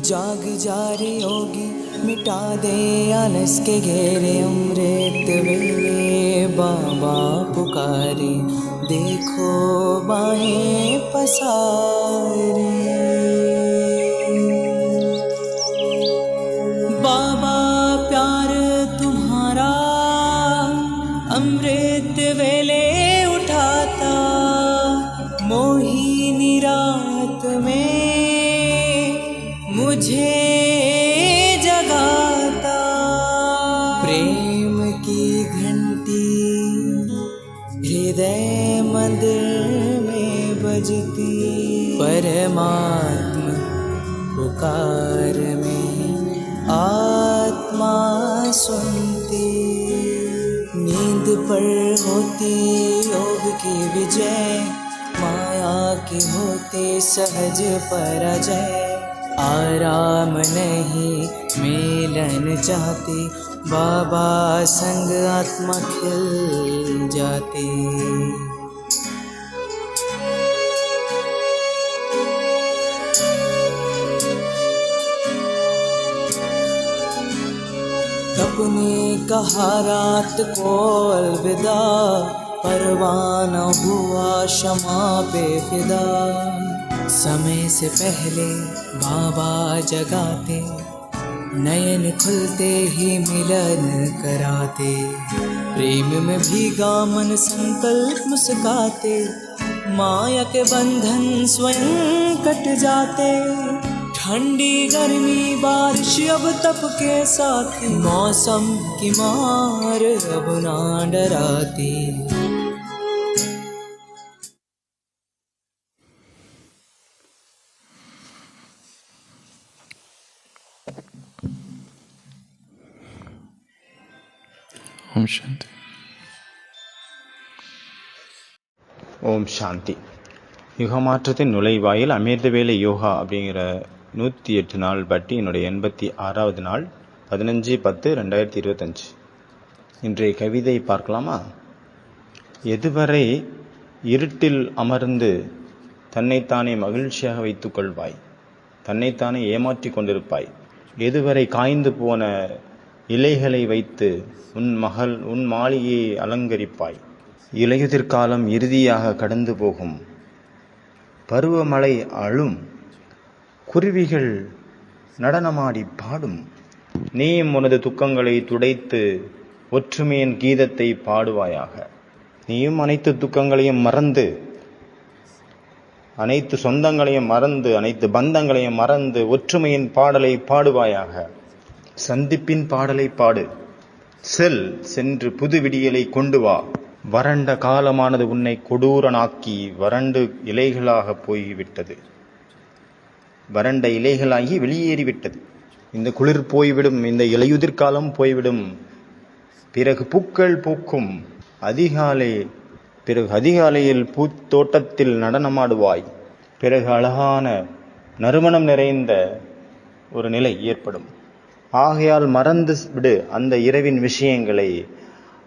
जाग जा रे योगी, मिटा दे आलस के घेरे। अमृत वेले बाबा पुकारे, देखो बाहें पसारे। बाबा प्यार तुम्हारा अमृत वेले उठाता, मोहिनी रात में मुझे जगाता। प्रेम की घंटी हृदय मंदिर में बजती, परमात्मा पुकार में आत्मा सुनती। नींद पर होती योग की विजय, माया की होते सहज पराजय। आराम नहीं मिलन चाहती, बाबा संग आत्मा खिल जाती। अपने कहा रात को अलविदा, परवाना हुआ क्षमा पे फिदा। समय से पहले बाबा जगाते, नयन खुलते ही मिलन कराते। प्रेम में भीगा मन संकल्प मुस्काते, माया के बंधन स्वयं कट जाते। ठंडी गर्मी बारिश अब तप के साथी, मौसम की मार अब ना डराती। ஓம் சாந்தி. ஓம் சாந்தி. யுகமாற்றத்தின் நுழைவாயில் அமிர்தவேலை யோகா அப்படிங்கிற 108 நாள் பட்டி என்னுடைய 86வது நாள் 15/10/2025. இன்றைய கவிதை பார்க்கலாமா? எதுவரை இருட்டில் அமர்ந்து தன்னைத்தானே மகிழ்ச்சியாக வைத்துக் கொள்வாய், தன்னைத்தானே ஏமாற்றிக் கொண்டிருப்பாய்? எதுவரை காய்ந்து போன இலைகளை வைத்து உன் மாளிகையை அலங்கரிப்பாய்? இலையுதிர்காலம் இறுதியாக கடந்து போகும், பருவமழை அழும், குருவிகள் நடனமாடி பாடும். நீயும் உனது துக்கங்களை துடைத்து ஒற்றுமையின் கீதத்தை பாடுவாயாக. நீயும் அனைத்து துக்கங்களையும் மறந்து, அனைத்து சொந்தங்களையும் மறந்து, அனைத்து பந்தங்களையும் மறந்து ஒற்றுமையின் பாடலை பாடுவாயாக. சந்திப்பின் பாடலை பாடு. சென்று புது விடியலை கொண்டு வா. வறண்ட காலமானது உன்னை கொடூரனாக்கி வறண்டு இலைகளாக போய்விட்டது, வறண்ட இலைகளாகி வெளியேறிவிட்டது. இந்த குளிர் போய்விடும், இந்த இலையுதிர்காலம் போய்விடும். பிறகு பூக்கள் பூக்கும். பிறகு அதிகாலையில் பூத்தோட்டத்தில் நடனமாடுவாய். பிறகு அழகான நறுமணம் நிறைந்த ஒரு நிலை ஏற்படும். ஆகையால் மறந்து விடு அந்த இரவின் விஷயங்களை,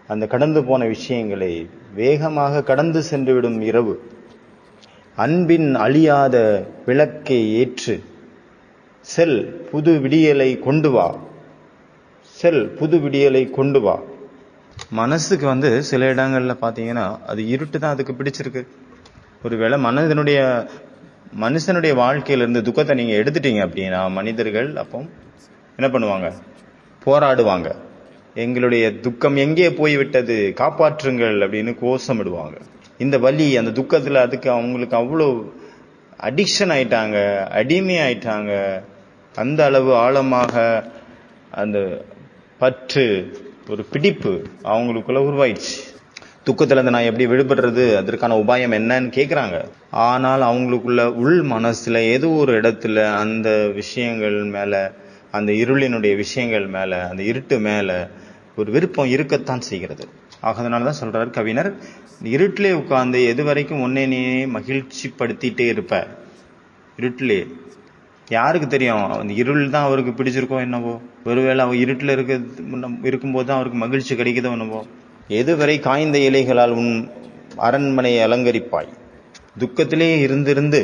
அந்த கடந்து போன விஷயங்களை. வேகமாக கடந்து சென்றுவிடும் இரவு. அன்பின் அழியாத விளக்கை ஏற்று புது விடியலை கொண்டு வா. புது விடியலை கொண்டு வா. மனசுக்கு சில இடங்கள்ல பாத்தீங்கன்னா அது இருட்டு தான் அதுக்கு பிடிச்சிருக்கு. ஒருவேளை மனுஷனுடைய வாழ்க்கையிலிருந்து துக்கத்தை நீங்க எடுத்துட்டீங்க அப்படின்னா, மனிதர்கள் அப்போ என்ன பண்ணுவாங்க? போராடுவாங்க. எங்களுடைய துக்கம் எங்கே போய்விட்டது, காப்பாற்றுங்கள் அப்படின்னு கோஷமிடுவாங்க. இந்த வலி, அந்த துக்கத்துல அதுக்கு அவங்களுக்கு அவ்வளோ அடிக்ஷன் ஆயிட்டாங்க, அடிமை ஆயிட்டாங்க. அந்த அளவு ஆழமாக அந்த பற்று, ஒரு பிடிப்பு அவங்களுக்குள்ள உருவாயிடுச்சு. துக்கத்துல இருந்து நான் எப்படி விடுபடுறது, அதற்கான உபாயம் என்னன்னு கேட்குறாங்க. ஆனால் அவங்களுக்குள்ள உள் மனசுல ஏதோ ஒரு இடத்துல அந்த விஷயங்கள் மேல, அந்த இருளினுடைய விஷயங்கள் மேல, அந்த இருட்டு மேல ஒரு விருப்பம் இருக்கத்தான் செய்கிறது. அதனாலதான் சொல்றாரு கவிஞர், இருட்டிலே உட்கார்ந்து எது வரைக்கும் உன்னை நீ மகிழ்ச்சி படுத்திட்டே இருப்ப. இருட்டிலே யாருக்கு தெரியும், அந்த இருள் தான் அவருக்கு பிடிச்சிருக்கோ என்னவோ. ஒருவேளை அவர் இருட்டுல இருக்கும்போது தான் அவருக்கு மகிழ்ச்சி கிடைக்குதோ என்னவோ. எதுவரை காய்ந்த இலைகளால் உன் அரண்மனையை அலங்கரிப்பாய். துக்கத்திலே இருந்திருந்து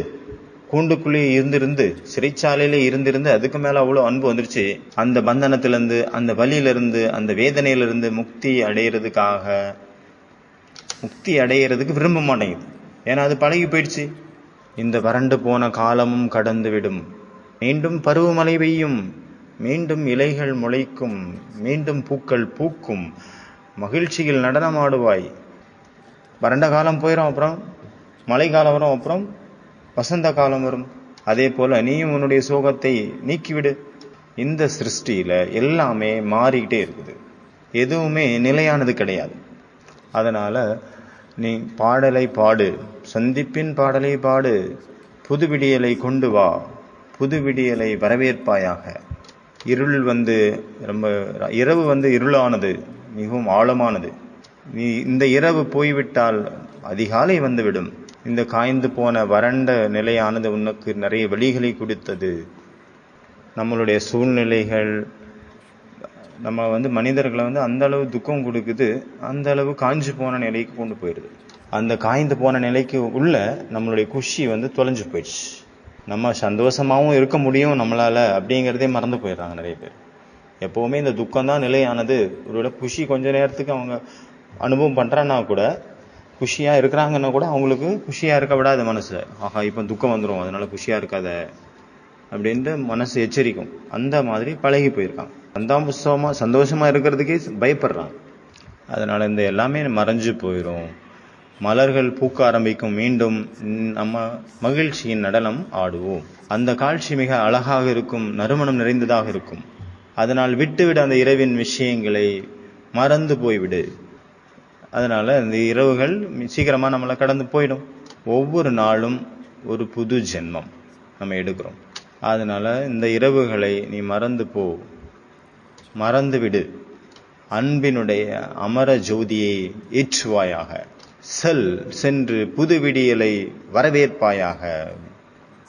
கூண்டுக்குள்ளே இருந்திருந்து, சிறைச்சாலையிலே இருந்திருந்து அதுக்கு மேல அவ்வளவு அன்பு வந்துருச்சு. அந்த பந்தனத்திலிருந்து, அந்த வலியிலிருந்து, அந்த வேதனையிலிருந்து முக்தி அடையிறதுக்கு விரும்ப மாட்டேங்குது. ஏன்னா அது பழகி போயிடுச்சு. இந்த வறண்டு போன காலமும் கடந்து விடும், மீண்டும் பருவமழை பெய்யும், மீண்டும் இலைகள் முளைக்கும், மீண்டும் பூக்கள் பூக்கும், மகிழ்ச்சியில் நடனமாடுவாய். வறண்ட காலம் போயிடும், அப்புறம் மழை காலம் வரும், அப்புறம் வசந்த காலம் வரும். அதே போல நீயும் உன்னுடைய சோகத்தை நீக்கிவிடு. இந்த சிருஷ்டியில எல்லாமே மாறிக்கிட்டே இருக்குது, எதுவுமே நிலையானது கிடையாது. அதனால நீ பாடலை பாடு, சந்திப்பின் பாடலை பாடு, புது விடியலை கொண்டு வா, புது விடியலை வரவேற்பாயாக. இரவு இருளானது, மிகவும் ஆழமானது. நீ இந்த இரவு போய்விட்டால் அதிகாலை வந்துவிடும். இந்த காய்ந்து போன வறண்ட நிலையானது உனக்கு நிறைய வழிகளை கொடுத்தது. நம்மளுடைய சூழ்நிலைகள் நம்ம மனிதர்களை அந்த அளவு துக்கம் கொடுக்குது, அந்த அளவு காய்ஞ்சு போன நிலைக்கு கொண்டு போயிடுது. அந்த காய்ந்து போன நிலைக்கு உள்ள நம்மளுடைய குஷி தொலைஞ்சு போயிடுச்சு. நம்ம சந்தோஷமாகவும் இருக்க முடியும் நம்மளால அப்படிங்கிறதே மறந்து போயிடுறாங்க நிறைய பேர். எப்பவுமே இந்த துக்கம் தான் நிலையானது. ஒருவேளை குஷி கொஞ்ச நேரத்துக்கு அவங்க அனுபவம் பண்றான்னா கூட, குஷியா இருக்கிறாங்கன்னா கூட அவங்களுக்கு குஷியா இருக்க விடாது மனசு. ஆஹா இப்ப துக்கம் வந்துடும், அதனால குஷியா இருக்காத அப்படின்ட்டு மனசு எச்சரிக்கும். அந்த மாதிரி பழகி போயிருக்காங்க. சந்தோஷமா இருக்கிறதுக்கே பயப்படுறாங்க. அதனால இந்த எல்லாமே மறைஞ்சு போயிடும். மலர்கள் பூக்க ஆரம்பிக்கும், மீண்டும் நம்ம மகிழ்ச்சியின் நடனம் ஆடுவோம். அந்த காட்சி மிக அழகாக இருக்கும், நறுமணம் நிறைந்ததாக இருக்கும். அதனால் விட்டுவிட அந்த இரவின் விஷயங்களை மறந்து போய்விடு. அதனால இந்த இரவுகள் சீக்கிரமா நம்மளை கடந்து போயிடும். ஒவ்வொரு நாளும் ஒரு புது ஜென்மம் நம்ம எடுக்கிறோம். அதனால இந்த இரவுகளை நீ மறந்து விடு. அன்பினுடைய அமர ஜோதியை ஏற்றுவாயாக. சென்று புது விடியலை வரவேற்பாயாக.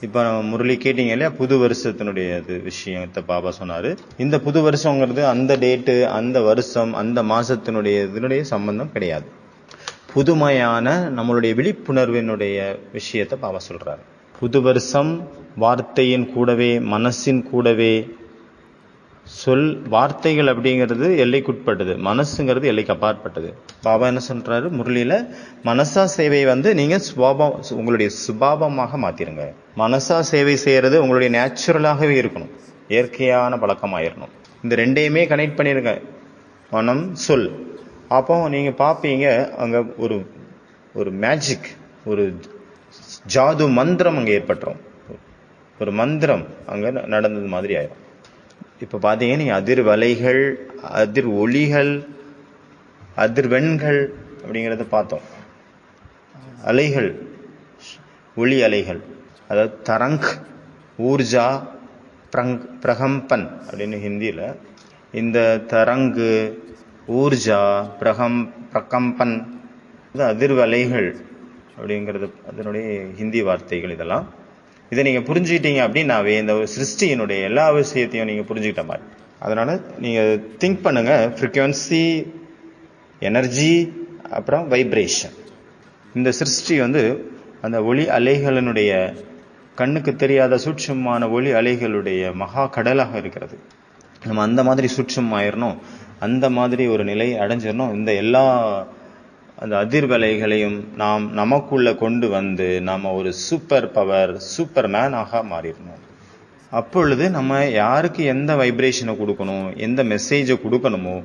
இப்ப முரளி கேட்டீங்க இல்லையா, புது வருஷத்தினுடைய விஷயத்தை பாபா சொன்னாரு. இந்த புது வருஷங்கிறது அந்த டேட்டு, அந்த வருஷம், அந்த மாசத்தினுடைய சம்பந்தம் கிடையாது. புதுமையான நம்மளுடைய விழிப்புணர்வினுடைய விஷயத்தை பாபா சொல்றாரு. புது வருஷம் வார்த்தையின் கூடவே, மனசின் கூடவே. வார்த்தைகள் அப்படிங்கிறது எல்லைக்குட்பட்டது, மனசுங்கிறது எல்லைக்கு அப்பாற்பட்டது. பாபா என்ன சொல்றாரு முரளியில, மனசா சேவை நீங்க உங்களுடைய சுபாவமாக மாத்திருங்க. மனசா சேவை செய்யறது உங்களுடைய நேச்சுரலாகவே இருக்கணும், இயற்கையான பழக்கமாயிரணும். இந்த ரெண்டையுமே கனெக்ட் பண்ணிருங்க, மனம் சொல். அப்போ நீங்க பாப்பீங்க அங்க ஒரு மேஜிக், ஒரு ஜாது மந்திரம் அங்க ஏற்பட்டுரும். ஒரு மந்திரம் அங்க நடந்தது மாதிரி ஆயிரும். இப்ப பாத்தீங்கன்னா நீங்க அதிர்வலைகள், அதிர் ஒளிகள், அதிர்வெண்கள் அப்படிங்கறத பார்த்தோம். அலைகள், ஒளி அலைகள், அதாவது தரங், ஊர்ஜா, பிரகம்பன் அப்படின்னு ஹிந்தியில. இந்த தரங்கு, ஊர்ஜா, பிரகம்பன் அதிர்வலைகள் அப்படிங்கிறது அதனுடைய ஹிந்தி வார்த்தைகள். இதெல்லாம் இதை நீங்க புரிஞ்சுக்கிட்டீங்க அப்படின்னாவே இந்த ஒரு சிருஷ்டியினுடைய எல்லா விஷயத்தையும் நீங்க புரிஞ்சுக்கிட்ட மாதிரி. அதனால நீங்க திங்க் பண்ணுங்க, ஃப்ரீக்வன்சி, எனர்ஜி, அப்புறம் வைப்ரேஷன். இந்த சிருஷ்டி அந்த ஒளி அலைகளினுடைய, கண்ணுக்கு தெரியாத சூட்சமான ஒளி அலைகளுடைய மகா கடலாக இருக்கிறது. நம்ம அந்த மாதிரி சூட்சமாயிரணும், அந்த மாதிரி ஒரு நிலை அடைஞ்சிடணும். இந்த எல்லா அந்த அதிர்வலைகளையும் நாம் நமக்குள்ள கொண்டு நாம ஒரு சூப்பர் பவர், சூப்பர் மேனாக மாறிடணும். அப்பொழுது நம்ம யாருக்கு எந்த வைப்ரேஷனை கொடுக்கணும், எந்த மெசேஜை கொடுக்கணுமோ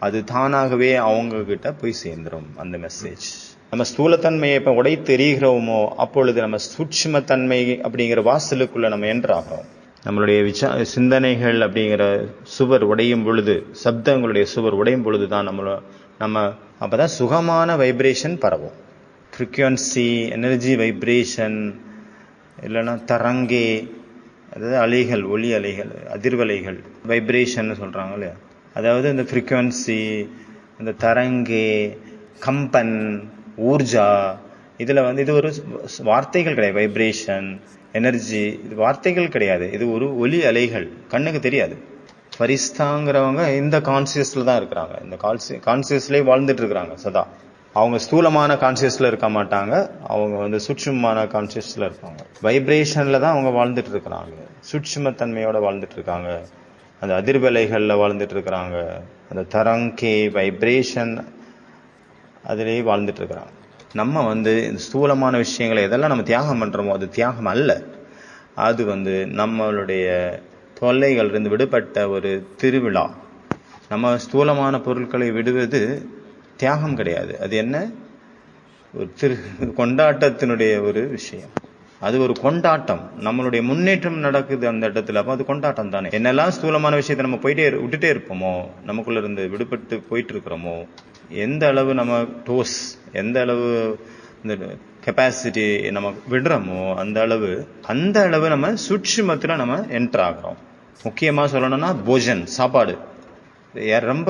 அது தானாகவே அவங்க கிட்ட போய் சேர்ந்துடும். அந்த மெசேஜ் நம்ம ஸ்தூலத்தன்மையை இப்ப உடைத்தெறிகிறோமோ அப்பொழுது நம்ம சூட்சுமத்தன்மை அப்படிங்கிற வாசலுக்குள்ள நம்ம என்றாகிறோம். நம்மளுடைய சிந்தனைகள் அப்படிங்கிற சுவர் உடையும் பொழுது, சப்தங்களுடைய சுவர் உடையும் பொழுதுதான் நம்ம அப்பதான் சுகமான வைப்ரேஷன் பரவும். ஃப்ரீக்வன்சி, எனர்ஜி வைப்ரேஷன், இல்லைன்னா தரங்கே, அதாவது அலைகள், ஒளி அலைகள், அதிர்வலைகள், வைப்ரேஷன் சொல்றாங்க இல்லையா. அதாவது இந்த ஃப்ரீக்வன்சி, இந்த தரங்கே, கம்பன், ஊர்ஜா, இதுல இது ஒரு வார்த்தைகள் கிடையாது. வைப்ரேஷன், எனர்ஜி, இது வார்த்தைகள் கிடையாது. இது ஒரு ஒலி அலைகள், கண்ணுக்கு தெரியாது. ஃபரிஸ்தாங்கிறவங்க இந்த கான்சியஸ்ல தான் இருக்கிறாங்க, இந்த கான்சியஸ்லயே வாழ்ந்துட்டு இருக்கிறாங்க சதா. அவங்க ஸ்தூலமான கான்சியஸ்ல இருக்க மாட்டாங்க, அவங்க சூட்சுமமான கான்சியஸ்ல இருப்பாங்க. வைப்ரேஷன்ல தான் அவங்க வாழ்ந்துட்டு இருக்கிறாங்க, சூட்சுமத்தன்மையோட வாழ்ந்துட்டு இருக்காங்க, அந்த அதிர்வலைகள்ல வாழ்ந்துட்டு இருக்கிறாங்க, அந்த தரங்கே வைப்ரேஷன் அதிலேயே வாழ்ந்துட்டு இருக்கிறாங்க. நம்ம இந்த ஸ்தூலமான விஷயங்களை எதெல்லாம் நம்ம தியாகம் பண்றோமோ அது தியாகம் அல்ல, அது நம்மளுடைய தொல்லைகள் இருந்து விடுபட்ட ஒரு திருவிழா. நம்ம ஸ்தூலமான பொருட்களை விடுவது தியாகம் கிடையாது, அது என்ன, ஒரு கொண்டாட்டத்தினுடைய ஒரு விஷயம். அது ஒரு கொண்டாட்டம், நம்மளுடைய முன்னேற்றம் நடக்குது அந்த இடத்துல. அப்போ அது கொண்டாட்டம் தானே. என்னெல்லாம் ஸ்தூலமான விஷயத்தை நம்ம விட்டுட்டே இருப்போமோ, நமக்குள்ள இருந்து விடுபட்டு போயிட்டு இருக்கிறோமோ, எந்த அளவு நம்ம டோஸ், எந்த அளவு இந்த கெப்பாசிட்டி நம்ம விடுறோமோ அந்த அளவு நம்ம சூட்சுமத்துல நம்ம என்டர் ஆகிறோம். முக்கியமா சொல்லணும்னா போஜன், சாப்பாடு. ரொம்ப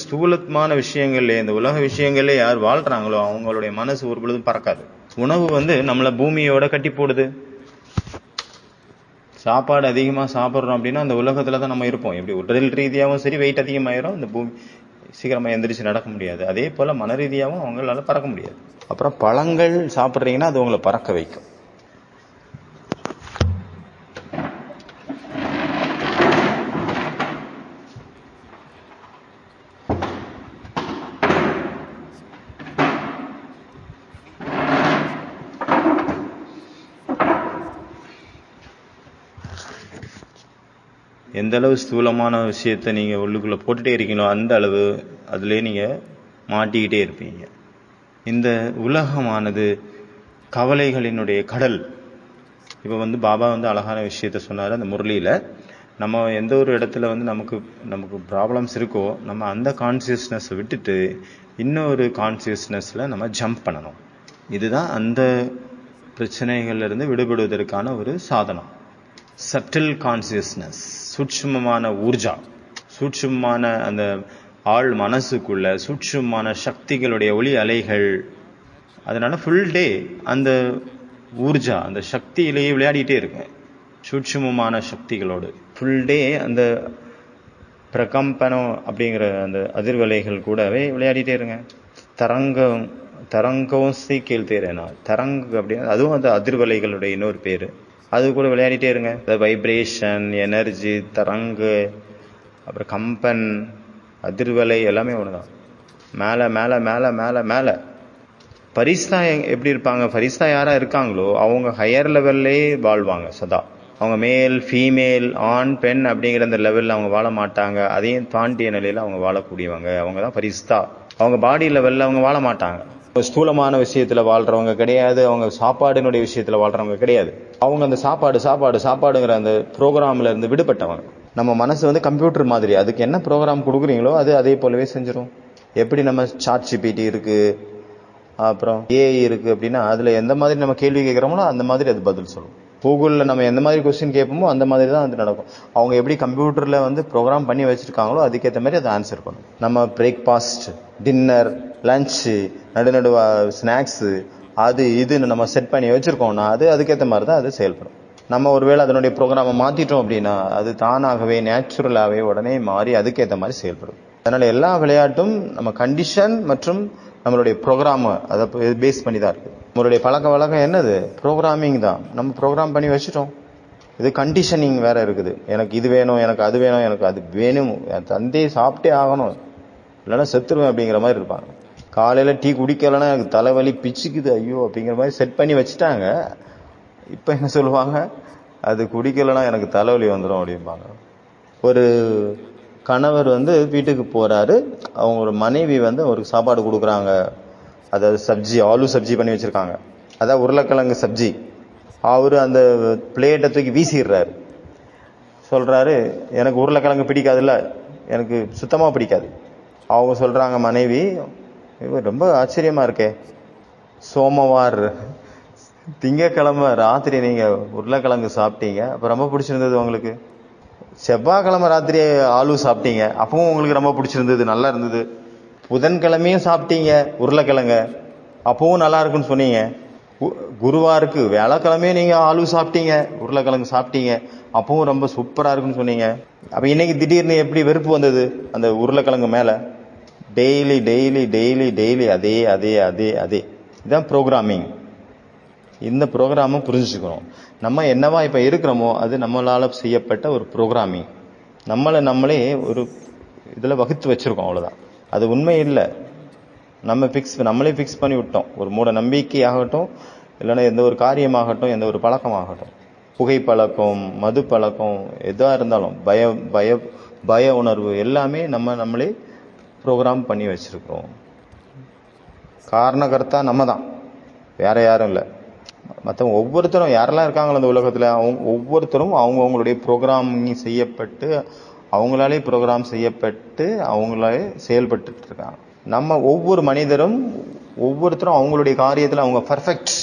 ஸ்தூலமான விஷயங்கள்ல, இந்த உலக விஷயங்கள்ல யார் வாழ்றாங்களோ அவங்களுடைய மனசு ஒரு பொழுதும் பறக்காது. உணவு நம்மள பூமியோட கட்டி போடுது. சாப்பாடு அதிகமா சாப்பிட்றோம் அப்படின்னா அந்த உலகத்துல தான் நம்ம இருப்போம். எப்படி உடல் ரீதியாகவும் சரி வெயிட் அதிகமாயிரும், இந்த பூமி சீக்கிரமா எந்திரிச்சு நடக்க முடியாது. அதே போல மன ரீதியாகவும் அவங்களால பறக்க முடியாது. அப்புறம் பழங்கள் சாப்பிட்றீங்கன்னா அது உங்களை பறக்க வைக்கும். எந்த அளவு ஸ்தூலமான விஷயத்த நீங்க உள்ளுக்குள்ள போட்டுட்டே இருக்கீங்களோ அந்த அளவு அதுலயே நீங்க மாட்டிக்கிட்டே இருப்பீங்க. இந்த உலகமானது கவலைகளினுடைய கடல். இப்ப பாபா அழகான விஷயத்த சொன்னாரு அந்த முரளியில. நம்ம எந்த ஒரு இடத்துல நமக்கு ப்ராப்ளம்ஸ் இருக்கோ, நம்ம அந்த கான்சியஸ்னஸ் விட்டுட்டு இன்னொரு கான்சியஸ்னஸ்ல நம்ம ஜம்ப் பண்ணணும். இதுதான் அந்த பிரச்சனைகள்ல இருந்து விடுபடுவதற்கான ஒரு சாதனம். சட்டில் கான்சியஸ்னஸ், சூட்சுமமான ஊர்ஜா, சூட்சுமமான அந்த ஆள் மனசுக்குள்ள சூட்சுமமான சக்திகளுடைய ஒளி அலைகள். அதனால ஃபுல் டே அந்த ஊர்ஜா, அந்த சக்தியிலேயே விளையாடிட்டே இருக்கேன். சூட்சுமமான சக்திகளோடு ஃபுல் டே அந்த பிரகம்பனம் அப்படிங்கிற அந்த அதிர்வலைகள் கூடவே விளையாடிட்டே இருங்க. தரங்கம் சீக்கில் தேரேனா, தரங்கு அப்படின்னா அதுவும் அந்த அதிர்வலைகளுடைய இன்னொரு பேரு. அது கூட விளையாடிட்டே இருங்க. வைப்ரேஷன், எனர்ஜி, தரங்கு, அப்புறம் கம்பன், அதிர்வலை எல்லாமே ஒண்ணுதான். மேல மேல மேல மேல மேல. பரிஸ்தா எப்படி இருப்பாங்க, பரிஸ்தா யாரா இருக்காங்களோ அவங்க ஹையர் லெவல்லே வாழ்வாங்க சதா. அவங்க மேல் ஃபீமேல், ஆண் பெண் அப்படிங்கிற அந்த லெவல்ல அவங்க வாழ மாட்டாங்க. அதையும் தாண்டிய நிலையில அவங்க வாழக்கூடியவங்க, அவங்க தான் பரிஸ்தா. அவங்க பாடி லெவல்ல அவங்க வாழ மாட்டாங்க. ஸ்தூலமான விஷயத்துல வாழ்றவங்க கிடையாது, அவங்க சாப்பாடுனுடைய விஷயத்துல வாழ்றவங்க கிடையாது. அவங்க அந்த சாப்பாடுங்கிற அந்த ப்ரோக்ராம்ல இருந்து விடுபட்டவங்க. நம்ம மனசு கம்ப்யூட்டர் மாதிரி, அதுக்கு என்ன ப்ரோக்ராம் கொடுக்குறீங்களோ அது அதே போலவே செஞ்சிடும். எப்படி நம்ம சாட் ஜிபிடி இருக்கு, அப்புறம் ஏஐ இருக்கு அப்படின்னா அதுல எந்த மாதிரி நம்ம கேள்வி கேட்கிறோமோ அந்த மாதிரி அது பதில் சொல்லும். கூகுள்ல நம்ம எந்த மாதிரி கொஸ்டின் கேட்போமோ அந்த மாதிரி தான் அது நடக்கும். அவங்க எப்படி கம்ப்யூட்டர்ல ப்ரோக்ராம் பண்ணி வச்சிருக்காங்களோ அதுக்கேற்ற மாதிரி அதை ஆன்சர் பண்ணும். நம்ம பிரேக்ஃபாஸ்ட், டின்னர், லஞ்சு, நடு ஸ்நாக்ஸ், அது இதுன்னு நம்ம செட் பண்ணி வச்சிருக்கோம்னா அதுக்கேற்ற மாதிரி தான் அது செயல்படும். நம்ம ஒருவேளை அதனுடைய ப்ரோக்ராமை மாத்திட்டோம் அப்படின்னா அது தானாகவே நேச்சுரலாகவே உடனே மாறி அதுக்கேற்ற மாதிரி செயல்படும். அதனால எல்லா விளையாட்டும் நம்ம கண்டிஷன் மற்றும் நம்மளுடைய ப்ரோக்ராம் அதை பேஸ் பண்ணி தான் இருக்கு. நம்மளுடைய பழக்க வழக்கம் என்னது, ப்ரோக்ராமிங் தான். நம்ம ப்ரோக்ராம் பண்ணி வச்சுட்டோம். இது கண்டிஷனிங் வேற இருக்குது. எனக்கு இது வேணும், எனக்கு அது வேணும், எனக்கு அது வேணும், என் தந்தையை சாப்பிட்டே ஆகணும், இல்லைன்னா செத்துருவேன் அப்படிங்கிற மாதிரி இருப்பாங்க. காலையில டீ குடிக்கலைன்னா எனக்கு தலைவலி பிச்சுக்குது ஐயோ அப்படிங்கிற மாதிரி செட் பண்ணி வச்சுட்டாங்க. இப்ப என்ன சொல்லுவாங்க, அது குடிக்கலைன்னா எனக்கு தலைவலி வந்துடும் அப்படிம்பாங்க. ஒரு கணவர் வீட்டுக்கு போறாரு, அவங்க ஒரு மனைவி அவருக்கு சாப்பாடு கொடுக்குறாங்க. அதாவது சப்ஜி, ஆலு சப்ஜி பண்ணி வச்சிருக்காங்க, அதாவது உருளைக்கிழங்கு சப்ஜி. அவரு அந்த பிளேட்டை தூக்கி வீசிடுறாரு. சொல்றாரு, எனக்கு உருளைக்கிழங்கு பிடிக்காதுல்ல, எனக்கு சுத்தமா பிடிக்காது. அவங்க சொல்றாங்க மனைவி, ரொம்ப ஆச்சரியமா இருக்கே, சோமவார் திங்கக்கிழமை ராத்திரி நீங்க உருளைக்கிழங்கு சாப்பிட்டீங்க, அப்ப ரொம்ப பிடிச்சிருந்தது உங்களுக்கு. செவ்வாய்க்கிழமை ராத்திரி ஆலு சாப்பிட்டீங்க, அப்பவும் உங்களுக்கு ரொம்ப பிடிச்சிருந்தது, நல்லா இருந்தது. புதன்கிழமையும் சாப்பிட்டீங்க உருளைக்கிழங்க, அப்பவும் நல்லா இருக்குன்னு சொன்னீங்க. குருவாருக்கு வியாழக்கிழமையும் நீங்க ஆலு சாப்பிட்டீங்க, உருளைக்கிழங்கு சாப்பிட்டீங்க, அப்பவும் ரொம்ப சூப்பரா இருக்குன்னு சொன்னீங்க. அப்ப இன்னைக்கு திடீர்னு எப்படி வெறுப்பு வந்தது அந்த உருளைக்கிழங்கு மேல? டெய்லி டெய்லி டெய்லி டெய்லி அதே அதே அதே அதே இதுதான் ப்ரோக்ராமிங். இந்த ப்ரோக்ராமும் புரிஞ்சுக்கணும். நம்ம என்னவா இப்போ இருக்கிறோமோ அது நம்மளால் செய்யப்பட்ட ஒரு ப்ரோக்ராமிங். நம்மளே ஒரு இதில் வகுத்து வச்சுருக்கோம், அவ்வளோதான். அது உண்மை இல்லை. நம்மளே ஃபிக்ஸ் பண்ணி விட்டோம். ஒரு மூட நம்பிக்கை ஆகட்டும், இல்லைன்னா எந்த ஒரு காரியமாகட்டும், எந்த ஒரு பழக்கமாகட்டும், புகை பழக்கம், மது பழக்கம், எதாக இருந்தாலும் பய உணர்வு எல்லாமே நம்மளே ப்ரோக்ராம் பண்ணி வச்சுருக்கிறோம். காரணகர்த்தா நம்ம தான், வேற யாரும் இல்லை. மற்றவங்க ஒவ்வொருத்தரும் யாரெல்லாம் இருக்காங்களோ அந்த உலகத்தில், ஒவ்வொருத்தரும் அவங்களுடைய ப்ரோக்ராமிங் செய்யப்பட்டு, அவங்களாலே ப்ரோக்ராம் செய்யப்பட்டு அவங்களாலே செயல்பட்டு இருக்காங்க. நம்ம ஒவ்வொரு மனிதரும் ஒவ்வொருத்தரும் அவங்களுடைய காரியத்தில் அவங்க பர்ஃபெக்ட்.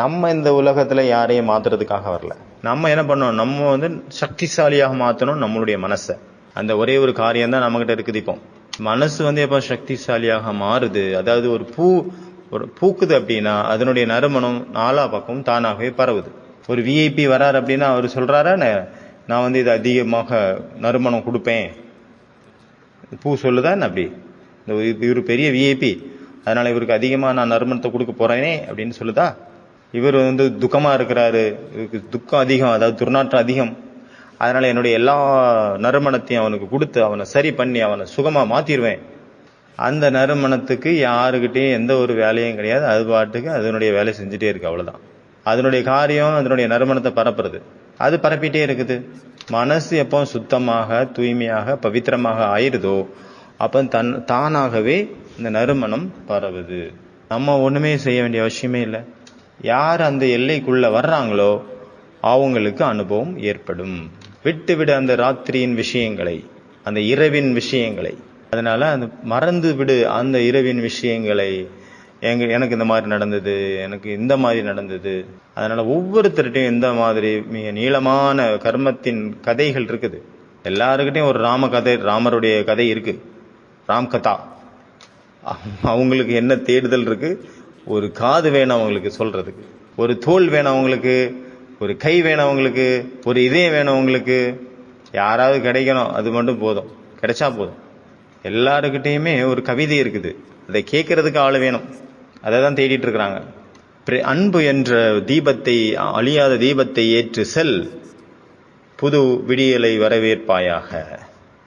நம்ம இந்த உலகத்தில் யாரையும் மாற்றுறதுக்காக வரல. நம்ம என்ன பண்ணோம், நம்ம சக்திசாலியாக மாற்றணும் நம்மளுடைய மனசை. அந்த ஒரே ஒரு காரியம் தான் நம்மகிட்ட இருக்குது. இப்போ மனசு எப்போ சக்திசாலியாக மாறுது, அதாவது ஒரு பூக்குது அப்படின்னா அதனுடைய நறுமணம் நாலா பக்கம் தானாகவே பரவுது. ஒரு விஐபி வராரு அப்படின்னா அவர் சொல்றாரா, நான் இது அதிகமாக நறுமணம் கொடுப்பேன், பூ சொல்லுதான் அப்படி, இவர் பெரிய விஐபி அதனால இவருக்கு அதிகமாக நான் நறுமணத்தை கொடுக்க போறேனே அப்படின்னு சொல்லுதா? இவர் துக்கமா இருக்கிறாரு, இவருக்கு துக்கம் அதிகம், அதாவது துர்நாற்றம் அதிகம், அதனால என்னுடைய எல்லா நறுமணத்தையும் அவனுக்கு கொடுத்து அவனை சரி பண்ணி அவனை சுகமா மாத்திடுவேன். அந்த நறுமணத்துக்கு யாருக்கிட்டையும் எந்த ஒரு வேலையும் கிடையாது. அது பாட்டுக்கு அதனுடைய வேலை செஞ்சுட்டே இருக்கு, அவ்வளவுதான். அதனுடைய காரியம் அதனுடைய நறுமணத்தை பரப்புறது, அது பரப்பிட்டே இருக்குது. மனசு எப்போ சுத்தமாக தூய்மையாக பவித்திரமாக ஆயிடுதோ அப்போ தானாகவே இந்த நறுமணம் பரவுது. நம்ம ஒண்ணுமே செய்ய வேண்டிய அவசியமே இல்லை. யார் அந்த எல்லைக்குள்ள வர்றாங்களோ அவங்களுக்கு அனுபவம் ஏற்படும். விட்டு அந்த ராத்திரியின் விஷயங்களை, அந்த இரவின் விஷயங்களை. அதனால அந்த மறந்து விடு அந்த இரவின் விஷயங்களை. எனக்கு இந்த மாதிரி நடந்தது, எனக்கு இந்த மாதிரி நடந்தது. அதனால ஒவ்வொருத்தருட்டையும் இந்த மாதிரி மிக நீளமான கர்மத்தின் கதைகள் இருக்குது. எல்லாருக்கிட்டையும் ஒரு ராமருடைய கதை இருக்கு, ராம் கதா. அவங்களுக்கு என்ன தேடுதல் இருக்கு, ஒரு காது வேணும் அவங்களுக்கு சொல்றதுக்கு, ஒரு தோல் வேணும் அவங்களுக்கு, ஒரு கை வேணும் அவங்களுக்கு, ஒரு இதயம் வேணும் அவங்களுக்கு. யாராவது கிடைக்கணும், அது மட்டும் போதும், கிடைச்சா போதும். எல்லாருக்கிட்டையுமே ஒரு கவிதை இருக்குது, அதை கேட்கறதுக்கு ஆள் வேணும். அதை தான் தேடிட்டு இருக்கிறாங்க. அன்பு என்ற தீபத்தை, அழியாத தீபத்தை ஏற்று செல், புது விடியலை வரவேற்பாயாக,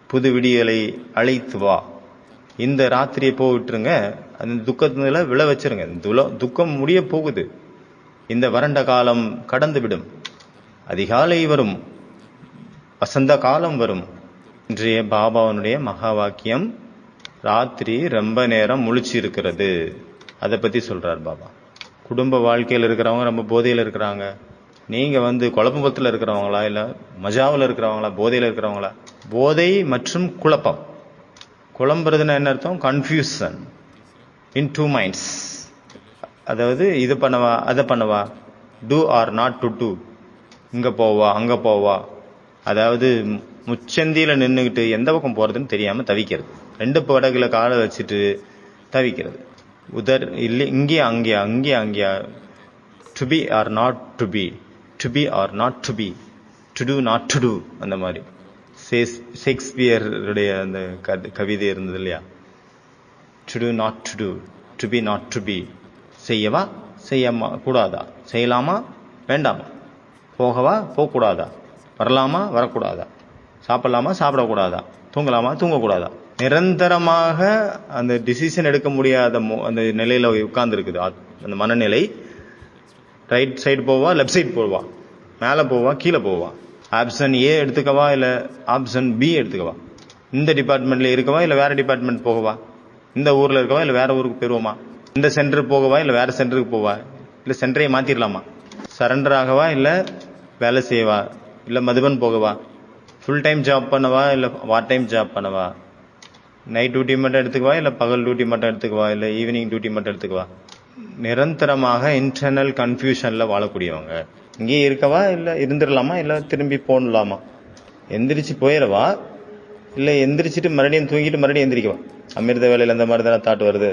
புது விடியலை அழைத்து வா. இந்த ராத்திரியை போவிட்டுருங்க, அந்த துக்கத்துல விழ வச்சிருங்க. துக்கம் முடிய போகுது. இந்த வறண்ட காலம் கடந்து விடும், அதிகாலை வரும், வசந்த காலம் வரும். இன்றைய பாபாவனுடைய மகா வாக்கியம், ராத்திரி ரொம்ப நேரம் முழிச்சு இருக்கிறது, அதை பத்தி சொல்றார் பாபா. குடும்ப வாழ்க்கையில் இருக்கிறவங்க ரொம்ப போதையில் இருக்கிறாங்க. நீங்க குழப்பத்தில் இருக்கிறவங்களா, இல்ல மஜாவில் இருக்கிறவங்களா, போதையில் இருக்கிறவங்களா? போதை மற்றும் குழப்பம். குழம்புறதுன்னா என்ன அர்த்தம்? Confusion in two minds. அதாவது இது பண்ணவா அதை பண்ணவா, do or not to do, இங்க போவா அங்க போவா. அதாவது முச்சந்தியில நின்றுகிட்டு எந்த பக்கம் போறதுன்னு தெரியாம தவிக்கிறது. 2 படகுல காலை வச்சுட்டு தவிக்கிறது. இல்லை இங்கே அங்கேயா, அங்கே அங்கேயா. To be or not to be, to be or not to be, to do not to do. அந்த மாதிரி ஷேக்ஸ்பியருடைய அந்த கவிதை இருந்தது இல்லையா? To do not to do, to be not to be. செய்யவா செய்யமா கூடாதா, செய்யலாமா வேண்டாமா, போகவா போகக்கூடாதா, வரலாமா வரக்கூடாதா, சாப்பிடலாமா சாப்பிடக்கூடாதா, தூங்கலாமா தூங்கக்கூடாதா. நிரந்தரமாக அந்த டிசிஷன் எடுக்க முடியாத அந்த நிலையில உட்கார்ந்து இருக்குது அந்த மனநிலை. ரைட் சைடு போவா, லெஃப்ட் சைடு போவா, மேலே போவா கீழே போவா, ஆப்ஷன் ஏ எடுத்துக்கவா இல்ல ஆப்ஷன் பி எடுத்துக்கவா, இந்த டிபார்ட்மெண்ட்ல இருக்கவா இல்ல வேற டிபார்ட்மெண்ட் போகவா, இந்த ஊர்ல இருக்கவா இல்ல வேற ஊருக்கு போயிருவோமா, இந்த சென்டருக்கு போகவா இல்ல வேற சென்டருக்கு போவா, இல்ல சென்டரையே மாத்திரலாமா, சரண்டர் ஆகவா இல்ல வேலை செய்யவா, இல்ல மதுபன் போகவா, ஃபுல் டைம் ஜாப் பண்ணவா இல்ல பார்ட் டைம் ஜாப் பண்ணவா, நைட் டியூட்டி மட்டும் எடுத்துக்குவா இல்ல பகல் டியூட்டி மட்டும் எடுத்துக்குவா, இல்ல ஈவினிங் டியூட்டி மட்டும் எடுத்துக்குவா. நிரந்தரமாக இன்டர்னல் கன்ஃபியூஷன்ல வாழக்கூடியவங்க. இங்கே இருக்கவா இல்ல இருந்துடலாமா இல்ல திரும்பி போடலாமா, எந்திரிச்சு போயிடவா இல்ல எந்திரிச்சிட்டு மறுபடியும் தூங்கிட்டு மறுபடியும் எந்திரிக்கவா. அமிர்த வேலையில் அந்த மாதிரி தானே தாட் வருது.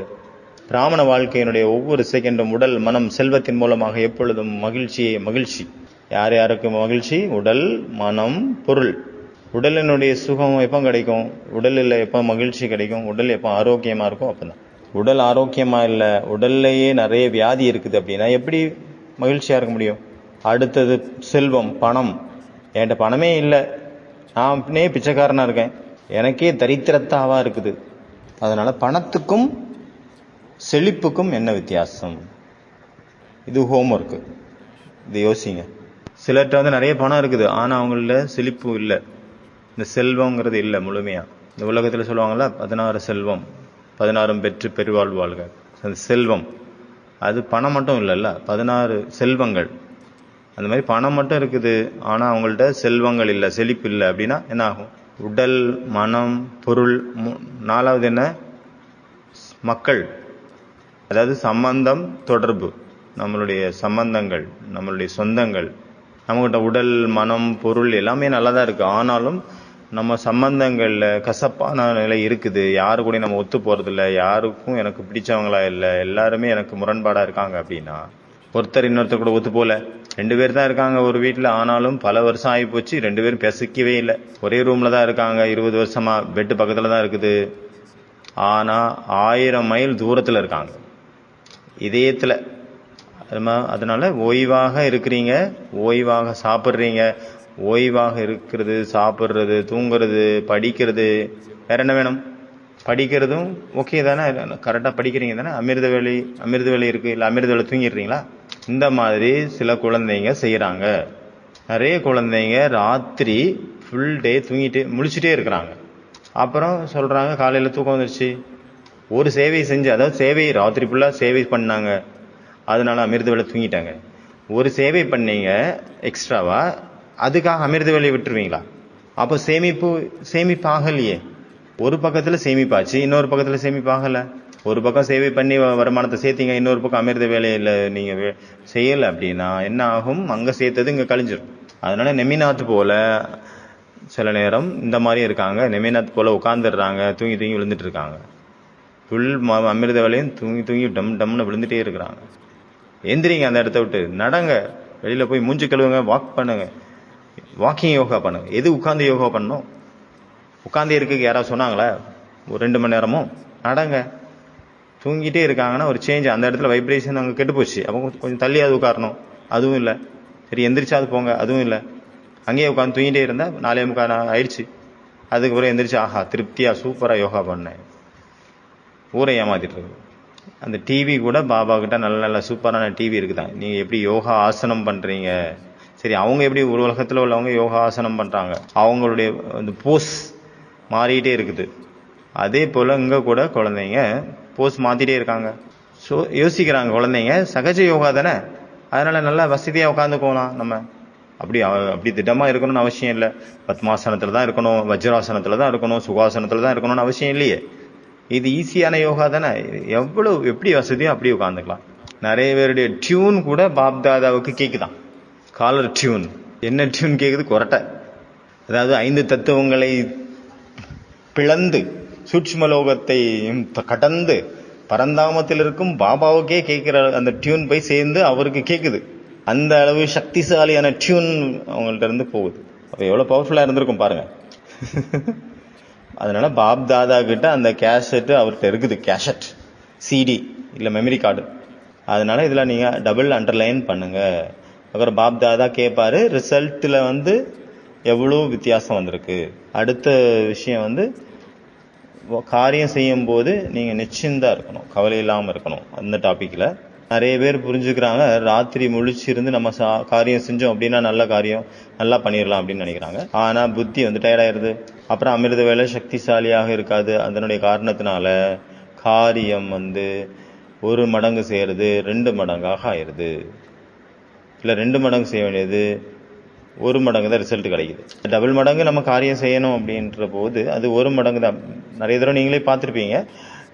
பிராமண வாழ்க்கையினுடைய ஒவ்வொரு செகண்டும் உடல் மனம் செல்வத்தின் மூலமாக எப்பொழுதும் மகிழ்ச்சி. யார் யாருக்கு மகிழ்ச்சி? உடல் மனம் பொருள். உடலினுடைய சுகம் எப்போ கிடைக்கும்? உடலில் எப்போ மகிழ்ச்சி கிடைக்கும்? உடல் எப்போ ஆரோக்கியமாக இருக்கும்? அப்போ தான். உடல் ஆரோக்கியமாக இல்லை, உடல்லையே நிறைய வியாதி இருக்குது அப்படின்னா எப்படி மகிழ்ச்சியாக இருக்க முடியும்? அடுத்தது செல்வம், பணம். என்கிட்ட பணமே இல்லை, நான் அப்படியே பிச்சைக்காரனாக இருக்கேன், எனக்கே தரித்திரத்தாவாக இருக்குது. அதனால் பணத்துக்கும் செழிப்புக்கும் என்ன வித்தியாசம்? இது ஹோம்ஒர்க்கு, இது யோசிங்க. சிலர்கிட்ட வந்து நிறைய பணம் இருக்குது, ஆனால் அவங்கள செழிப்பு இல்லை, இந்த செல்வங்கிறது இல்லை முழுமையாக. இந்த உலகத்தில் சொல்லுவாங்கள்ல 16 செல்வம் 16 பெற்று பெருவாழ்வாள்க. அந்த செல்வம் அது பணம் மட்டும் இல்லைல்ல, 16 செல்வங்கள். அந்த மாதிரி பணம் மட்டும் இருக்குது, ஆனால் அவங்கள்ட்ட செல்வங்கள் இல்லை, செழிப்பு இல்லை அப்படின்னா என்ன ஆகும்? உடல், மனம், பொருள். 4வது என்ன? மக்கள், அதாவது சம்பந்தம், தொடர்பு. நம்மளுடைய சம்பந்தங்கள், நம்மளுடைய சொந்தங்கள். நம்மகிட்ட உடல், மனம், பொருள் எல்லாமே நல்லா தான் இருக்குது, ஆனாலும் நம்ம சம்பந்தங்களில் கசப்பான நிலை இருக்குது. யாரு கூட நம்ம ஒத்து போகிறதில்ல, யாருக்கும் எனக்கு பிடிச்சவங்களா இல்லை, எல்லாருமே எனக்கு முரண்பாடாக இருக்காங்க. அப்படின்னா ஒருத்தர் இன்னொருத்தர் கூட ஒத்து போகல, 2 பேர் தான் இருக்காங்க ஒரு வீட்டில், ஆனாலும் பல வருஷம் ஆகி போச்சு, 2 பேரும் பேசிக்கவே இல்லை. ஒரே ரூமில் தான் இருக்காங்க, 20 வருஷமாக பெட்டு பக்கத்தில் தான் இருக்குது, ஆனால் 1000 மைல் தூரத்தில் இருக்காங்க இதயத்தில். அதனால ஓய்வாக இருக்கிறீங்க, ஓய்வாக சாப்பிட்றீங்க, ஓய்வாக இருக்கிறது, சாப்பிட்றது, தூங்குறது, படிக்கிறது, வேற என்ன வேணும்? படிக்கிறதும் ஓகே தானே, கரெக்டாக படிக்கிறீங்க தானே? அமிர்த வேலை இருக்குது, இல்லை அமிர்த வேலை தூங்கிடுறீங்களா? இந்த மாதிரி சில குழந்தைங்க செய்கிறாங்க. நிறைய குழந்தைங்க ராத்திரி ஃபுல் டே தூங்கிட்டு முழிச்சிட்டே இருக்கிறாங்க. அப்புறம் சொல்கிறாங்க காலையில் தூக்கம் வந்துருச்சு. ஒரு சேவை செஞ்சு, அதாவது சேவை ராத்திரி ஃபுல்லாக சேவை பண்ணாங்க, அதனால அமிர்த வேலை தூங்கிட்டாங்க. ஒரு சேவை பண்ணீங்க எக்ஸ்ட்ராவா, அதுக்காக அமிர்த வேலையை விட்டுருவீங்களா? அப்போ சேமிப்பு ஆகலையே. ஒரு பக்கத்தில் சேமிப்பாச்சு, இன்னொரு பக்கத்தில் சேமிப்பாகலை. ஒரு பக்கம் சேவை பண்ணி வருமானத்தை சேர்த்தீங்க, இன்னொரு பக்கம் அமிர்த வேலையில் நீங்கள் செய்யலை அப்படின்னா என்ன ஆகும்? அங்கே சேர்த்தது இங்கே கழிஞ்சிடும். அதனால நெமிநாத் போல சில நேரம் இந்த மாதிரி இருக்காங்க. நெமிநாத் போல உட்காந்துடுறாங்க, தூங்கி விழுந்துட்டு இருக்காங்க. ஃபுல் அமிர்த வேலையும் தூங்கி டம்னு விழுந்துட்டே இருக்கிறாங்க. எந்திரிங்க, அந்த இடத்த விட்டு நடங்க, வெளியில் போய் மூஞ்சி கழுவுங்க, வாக் பண்ணுங்க, வாக்கிங் யோகா பண்ணுங்க. எது உட்காந்து யோகா பண்ணணும்? உட்காந்தே இருக்கு யாராவது சொன்னாங்களா? ஒரு 2 மணி நேரமும் நடங்க. தூங்கிட்டே இருக்காங்கன்னா ஒரு சேஞ்ச், அந்த இடத்துல வைப்ரேஷன் அங்கே கெட்டு போச்சு, அப்போ கொஞ்சம் தள்ளியாவது உட்காரணும், அதுவும் இல்லை. சரி எந்திரிச்சாது போங்க, அதுவும் இல்லை. அங்கேயே உட்காந்து தூங்கிட்டே இருந்தால் 4:45 ஆயிடுச்சு. அதுக்கப்புறம் எந்திரிச்சு ஆஹா திருப்தியாக சூப்பராக யோகா பண்ணேன். ஊரை ஏமாத்திட்டு இருக்கு. அந்த டிவி கூட பாபா கிட்ட நல்ல சூப்பரான டிவி இருக்குதான். நீங்கள் எப்படி யோகா ஆசனம் பண்ணுறீங்க? சரி, அவங்க எப்படி ஒரு உலகத்தில் உள்ளவங்க யோகா ஆசனம் பண்ணுறாங்க, அவங்களுடைய அந்த போஸ் மாறிக்கிட்டே இருக்குது. அதே போல் இங்கே கூட குழந்தைங்க போஸ் மாற்றிட்டே இருக்காங்க. ஸோ யோசிக்கிறாங்க குழந்தைங்க, சகஜ யோகா தானே, அதனால் நல்லா வசதியாக உட்காந்து போகலாம். நம்ம அப்படி திட்டமாக இருக்கணும்னு அவசியம் இல்லை. பத்மாசனத்தில் தான் இருக்கணும், வஜ்ராசனத்தில் தான் இருக்கணும், சுகாசனத்தில் தான் இருக்கணும்னு அவசியம் இல்லையே. இது ஈஸியான யோகா தானே, எப்படி வசதியோ அப்படி உட்காந்துக்கலாம். நிறைய பேருடைய டியூன் கூட பாப்தாதாவுக்கு கேட்குதான், காலர் டியூன். என்ன டியூன் கேட்குது? கொரட்டை. அதாவது 5 தத்துவங்களை பிளந்து சூட்சுமலோகத்தை கடந்து பரந்தாமத்தில் இருக்கும் பாபாவுக்கே கேட்குற அந்த டியூன் போய் சேர்ந்து அவருக்கு கேட்குது. அந்த அளவு சக்திசாலியான டியூன் அவங்கள்ட்ட இருந்து போகுது. அப்போ எவ்வளோ பவர்ஃபுல்லாக இருந்திருக்கும் பாருங்க. அதனால பாப் தாதா கிட்ட அந்த கேசட்டு அவர்கிட்ட இருக்குது, கேசட், சிடி இல்லை மெமரி கார்டு. அதனால இதில் நீங்கள் டபுள் அண்டர்லைன் பண்ணுங்க. அப்புறம் பாப் தாதா கேட்பாரு, ரிசல்ட்டில் வந்து எவ்வளோ வித்தியாசம் வந்திருக்கு. அடுத்த விஷயம் காரியம் செய்யும் போது நீங்கள் நிச்சயந்தான் இருக்கணும், கவலை இல்லாமல் இருக்கணும். அந்த டாப்பிக்கில் நிறைய பேர் புரிஞ்சுக்கிறாங்க, ராத்திரி முழிச்சிருந்து நம்ம காரியம் செஞ்சோம் அப்படின்னா நல்ல காரியம் நல்லா பண்ணிடலாம் அப்படின்னு நினைக்கிறாங்க. ஆனால் புத்தி டயர்டாயிருது. அப்புறம் அமிர்த வேலை சக்திசாலியாக இருக்காது. அதனுடைய காரணத்தினால காரியம் 1 மடங்கு செய்கிறது 2 மடங்காக ஆயிடுது. இல்லை 2 மடங்கு செய்ய வேண்டியது 1 மடங்கு தான் ரிசல்ட் கிடைக்குது. டபுள் மடங்கு நம்ம காரியம் செய்யணும் அப்படின்ற போது அது 1 மடங்கு தான். நிறைய தடவை நீங்களே பார்த்துருப்பீங்க,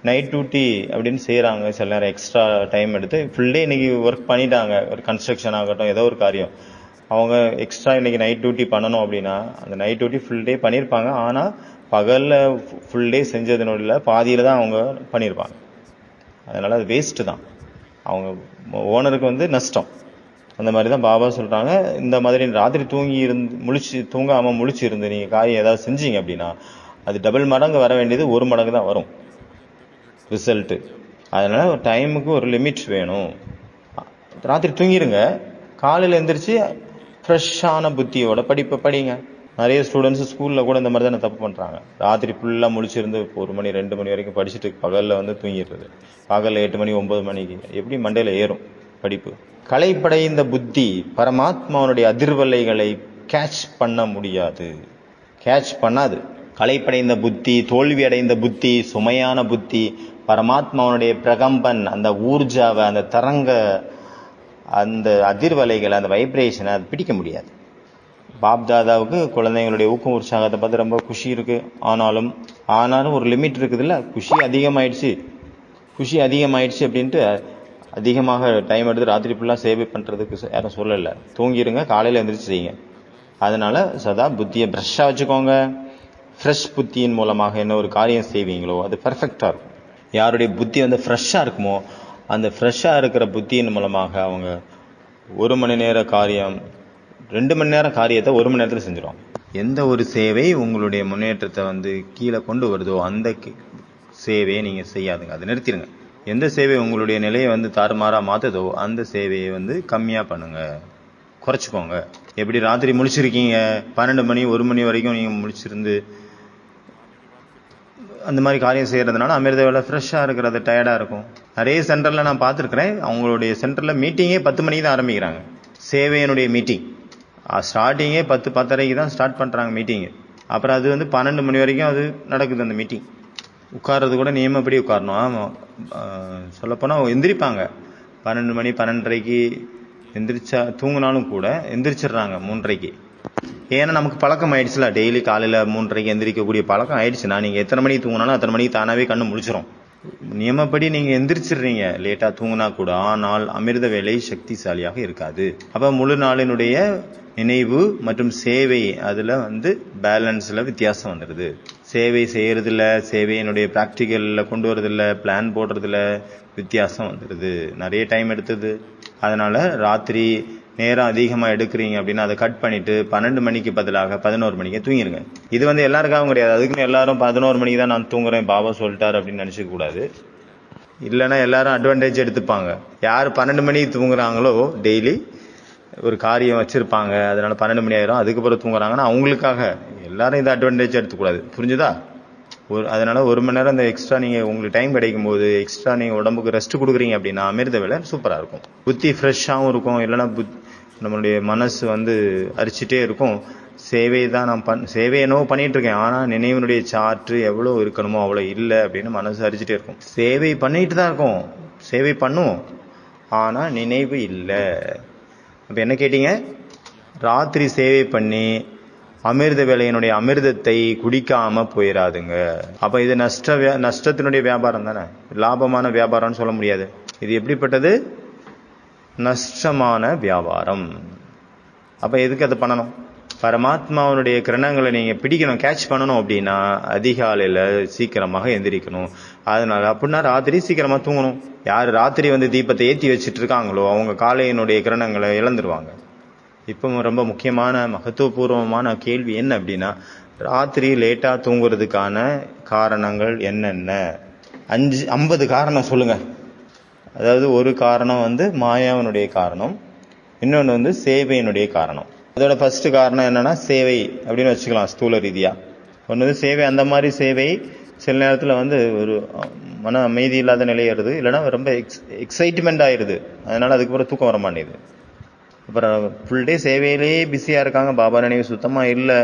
நைட் டியூட்டி அப்படின்னு செய்கிறாங்க, சில நேரம் எக்ஸ்ட்ரா டைம் எடுத்து ஃபுல் டே இன்றைக்கி ஒர்க் பண்ணிட்டாங்க. ஒரு கன்ஸ்ட்ரக்ஷன் ஆகட்டும், ஏதோ ஒரு காரியம், அவங்க எக்ஸ்ட்ரா இன்றைக்கி நைட் டியூட்டி பண்ணணும் அப்படின்னா அந்த நைட் டியூட்டி ஃபுல் டே பண்ணியிருப்பாங்க. ஆனால் பகலில் ஃபுல் டே செஞ்சதுனுள்ள பாதியில் தான் அவங்க பண்ணியிருப்பாங்க. அதனால் அது வேஸ்ட்டு தான், அவங்க ஓனருக்கு நஷ்டம். அந்த மாதிரி தான் பாபா சொல்கிறாங்க. இந்த மாதிரி ராத்திரி தூங்காமல் முழிச்சு இருந்து நீங்கள் காரியம் ஏதாவது செஞ்சீங்க அப்படின்னா அது டபுள் மடங்கு வர வேண்டியது 1 மடங்கு தான் வரும் ரிசல்ட்டு. அதனால் ஒரு டைமுக்கு ஒரு லிமிட் வேணும். ராத்திரி தூங்கிடுங்க, காலையில் எழுந்திரிச்சு ஃப்ரெஷ்ஷான புத்தியோட படிங்க. நிறைய ஸ்டூடெண்ட்ஸ் ஸ்கூலில் கூட இந்த மாதிரி தான் தப்பு பண்ணுறாங்க. ராத்திரி ஃபுல்லாக முழிச்சிருந்து 1 மணி 2 மணி வரைக்கும் படிச்சுட்டு பகலில் வந்து தூங்கிடுறது. பகலில் 8 மணி 9 மணிக்கு எப்படி மண்டையில் ஏறும் படிப்பு? களைப்படைந்த புத்தி பரமாத்மாவுடைய அதிர்வலைகளை கேட்ச் பண்ண முடியாது, கேட்ச் பண்ணாது. களைப்படைந்த புத்தி, தோல்வி அடைந்த புத்தி, சுமையான புத்தி பரமாத்மாவுடைய பிரகம்பன், அந்த ஊர்ஜாவை, அந்த தரங்க, அந்த அதிர்வலைகளை, அந்த வைப்ரேஷனை அது பிடிக்க முடியாது. பாப்தாதாவுக்கு குழந்தைங்களுடைய ஊக்கம் உற்சாகத்தை பார்த்து ரொம்ப குஷி இருக்கு. ஆனாலும் ஒரு லிமிட் இருக்குதுல்ல. குஷி அதிகமாயிடுச்சு அப்படின்ட்டு அதிகமாக டைம் எடுத்து ராத்திரி ஃபுல்லாக சேவை பண்ணுறதுக்கு யாரும் சொல்லலை. தூங்கிடுங்க, காலையில் எழுந்திரிச்சு செய்யுங்க. அதனால சதா புத்தியை ஃப்ரெஷ்ஷாக வச்சுக்கோங்க. ஃப்ரெஷ் புத்தியின் மூலமாக என்ன ஒரு காரியம் செய்வீங்களோ அது பர்ஃபெக்டாக இருக்கும். யாருடைய புத்தி வந்து ஃப்ரெஷ்ஷாக இருக்குமோ அந்த ஃப்ரெஷ்ஷாக இருக்கிற புத்தியின் மூலமாக அவங்க 1 மணி நேர காரியம் 2 மணி நேரம் காரியத்தை 1 மணி நேரத்தில் செஞ்சிடும். எந்த ஒரு சேவை உங்களுடைய முன்னேற்றத்தை வந்து கீழே கொண்டு வருதோ அந்த சேவையை நீங்கள் செய்யாதுங்க, அதை நிறுத்திடுங்க. எந்த சேவை உங்களுடைய நிலையை வந்து தாறுமாறாக மாற்றுதோ அந்த சேவையை வந்து கம்மியாக பண்ணுங்க, குறைச்சிக்கோங்க. எப்படி ராத்திரி முழிச்சிருக்கீங்க, 12 மணி 1 மணி வரைக்கும் நீங்கள் முழிச்சிருந்து அந்த மாதிரி காரியம் செய்கிறதுனால அமிர்த வேலை ஃப்ரெஷ்ஷாக இருக்கிறது டயர்டாக இருக்கும். நிறைய சென்டரில் நான் பார்த்துருக்குறேன், அவங்களுடைய சென்டரில் மீட்டிங்கே 10 மணிக்கு தான் ஆரம்பிக்கிறாங்க. சேவையினுடைய மீட்டிங் ஸ்டார்டிங்கே 10-10:30 தான் ஸ்டார்ட் பண்ணுறாங்க மீட்டிங்கு. அப்புறம் அது வந்து 12 மணி வரைக்கும் அது நடக்குது அந்த மீட்டிங். உட்கார்றது கூட நியமப்படி உட்காரணும். ஆமாம், சொல்லப்போனால் எந்திரிப்பாங்க 12 மணி 12:30க்கு எந்திரிச்சா, தூங்கினாலும் கூட எந்திரிச்சிடுறாங்க 3:30க்கு. ஏன்னா நமக்கு பழக்கம் ஆயிடுச்சுல, டெய்லி காலையில் 3:30க்கு எந்திரிக்கக்கூடிய பழக்கம் ஆயிடுச்சுன்னா நீங்கள் எத்தனை மணிக்கு தூங்கினாலும் அத்தனை மணிக்கு தானாகவே கண்ணு முழிச்சிரும். நியமப்படி நீங்கள் எந்திரிச்சிடுறீங்க லேட்டாக தூங்கினா கூட. ஆனால் அமிர்த வேலை சக்திசாலியாக இருக்காது. அப்போ முழு நாளினுடைய நினைவு மற்றும் சேவை அதில் வந்து பேலன்ஸில் வித்தியாசம் வந்துடுது. சேவை செய்கிறதில்ல, சேவையினுடைய ப்ராக்டிக்கலில் கொண்டு வரதில்ல, பிளான் போடுறதில்ல வித்தியாசம் வந்துடுது. நிறைய டைம் எடுத்தது. அதனால் ராத்திரி நேரம் அதிகமாக எடுக்கிறீங்க அப்படின்னா அதை கட் பண்ணிவிட்டு 12 மணிக்கு பதிலாக 11 மணிக்கு தூங்கிடுங்க. இது வந்து எல்லாருக்காகவும் கிடையாது. அதுக்குன்னு எல்லாரும் 11 மணிக்கு தான் நான் தூங்குறேன் பாபா சொல்லிட்டார் அப்படின்னு நினச்சிக்க கூடாது. இல்லைன்னா எல்லாரும் அட்வான்டேஜ் எடுத்துப்பாங்க. யார் 12 மணிக்கு தூங்குறாங்களோ டெய்லி ஒரு காரியம் வச்சுருப்பாங்க, அதனால் 12 மணி ஆயிரும், அதுக்கப்புறம் தூங்குறாங்கன்னா அவங்களுக்காக. எல்லாரும் இதை அட்வான்டேஜ் எடுத்துக்கூடாது, புரிஞ்சுதா? அதனால் 1 மணி நேரம் இந்த எக்ஸ்ட்ரா நீங்கள் உங்களுக்கு டைம் கிடைக்கும் போது எக்ஸ்ட்ரா நீங்கள் உடம்புக்கு ரெஸ்ட் கொடுக்குறீங்க அப்படின்னா அமிர்த வேலை சூப்பராக இருக்கும். புத்தி ஃப்ரெஷ்ஷாகவும் இருக்கும். இல்லைன்னா நம்மளுடைய மனசு வந்து அரிச்சிட்டே இருக்கும். சேவை தான் நான் சேவை என்னவோ பண்ணிகிட்டு இருக்கேன், ஆனால் நினைவினுடைய சாற்று எவ்வளோ இருக்கணுமோ அவ்வளோ இல்லை அப்படின்னு மனசு அரிச்சிட்டே இருக்கும். சேவை பண்ணிட்டு தான் இருக்கும், சேவை பண்ணுவோம், ஆனால் நினைவு இல்லை. அப்போ என்ன கேட்டீங்க? ராத்திரி சேவை பண்ணி அமிர்த வேலையினுடைய அமிர்தத்தை குடிக்காம போயிடாதுங்க. அப்போ இது நஷ்டத்தினுடைய வியாபாரம் தானே, லாபமான வியாபாரம்னு சொல்ல முடியாது. இது எப்படிப்பட்டது? நஷ்டமான வியாபாரம். அப்போ எதுக்கு அதை பண்ணணும்? பரமாத்மாவனுடைய கிரணங்களை நீங்கள் பிடிக்கணும், கேட்ச் பண்ணணும் அப்படின்னா அதிகாலையில் சீக்கிரமாக எந்திரிக்கணும். அதனால அப்படின்னா ராத்திரி சீக்கிரமாக தூங்கணும். யார் ராத்திரி வந்து தீபத்தை ஏற்றி வச்சுட்டு இருக்காங்களோ அவங்க காலையினுடைய கிரணங்களை இழந்துருவாங்க. இப்போ ரொம்ப முக்கியமான மகத்துவபூர்வமான கேள்வி என்ன அப்படின்னா, ராத்திரி லேட்டாக தூங்குறதுக்கான காரணங்கள் என்னென்ன? 50 காரணம் சொல்லுங்கள். அதாவது ஒரு காரணம் வந்து மாயாவினுடைய காரணம், இன்னொன்று வந்து சேவையினுடைய காரணம். அதோட ஃபர்ஸ்ட் காரணம் என்னன்னா சேவை அப்படின்னு வச்சுக்கலாம் ஸ்தூல ரீதியாக. ஒன்று வந்து சேவை, அந்த மாதிரி சேவை சில நேரத்தில் வந்து ஒரு மன அமைதி இல்லாத நிலையிறது, இல்லைன்னா ரொம்ப எக்ஸைட்மெண்ட் ஆயிடுது. அதனால அதுக்கப்புறம் தூக்கம் வர மாட்டேங்குது. அப்புறம் ஃபுல் டே சேவையிலேயே பிஸியாக இருக்காங்க, பாபா நினைவு சுத்தமாக இல்லை,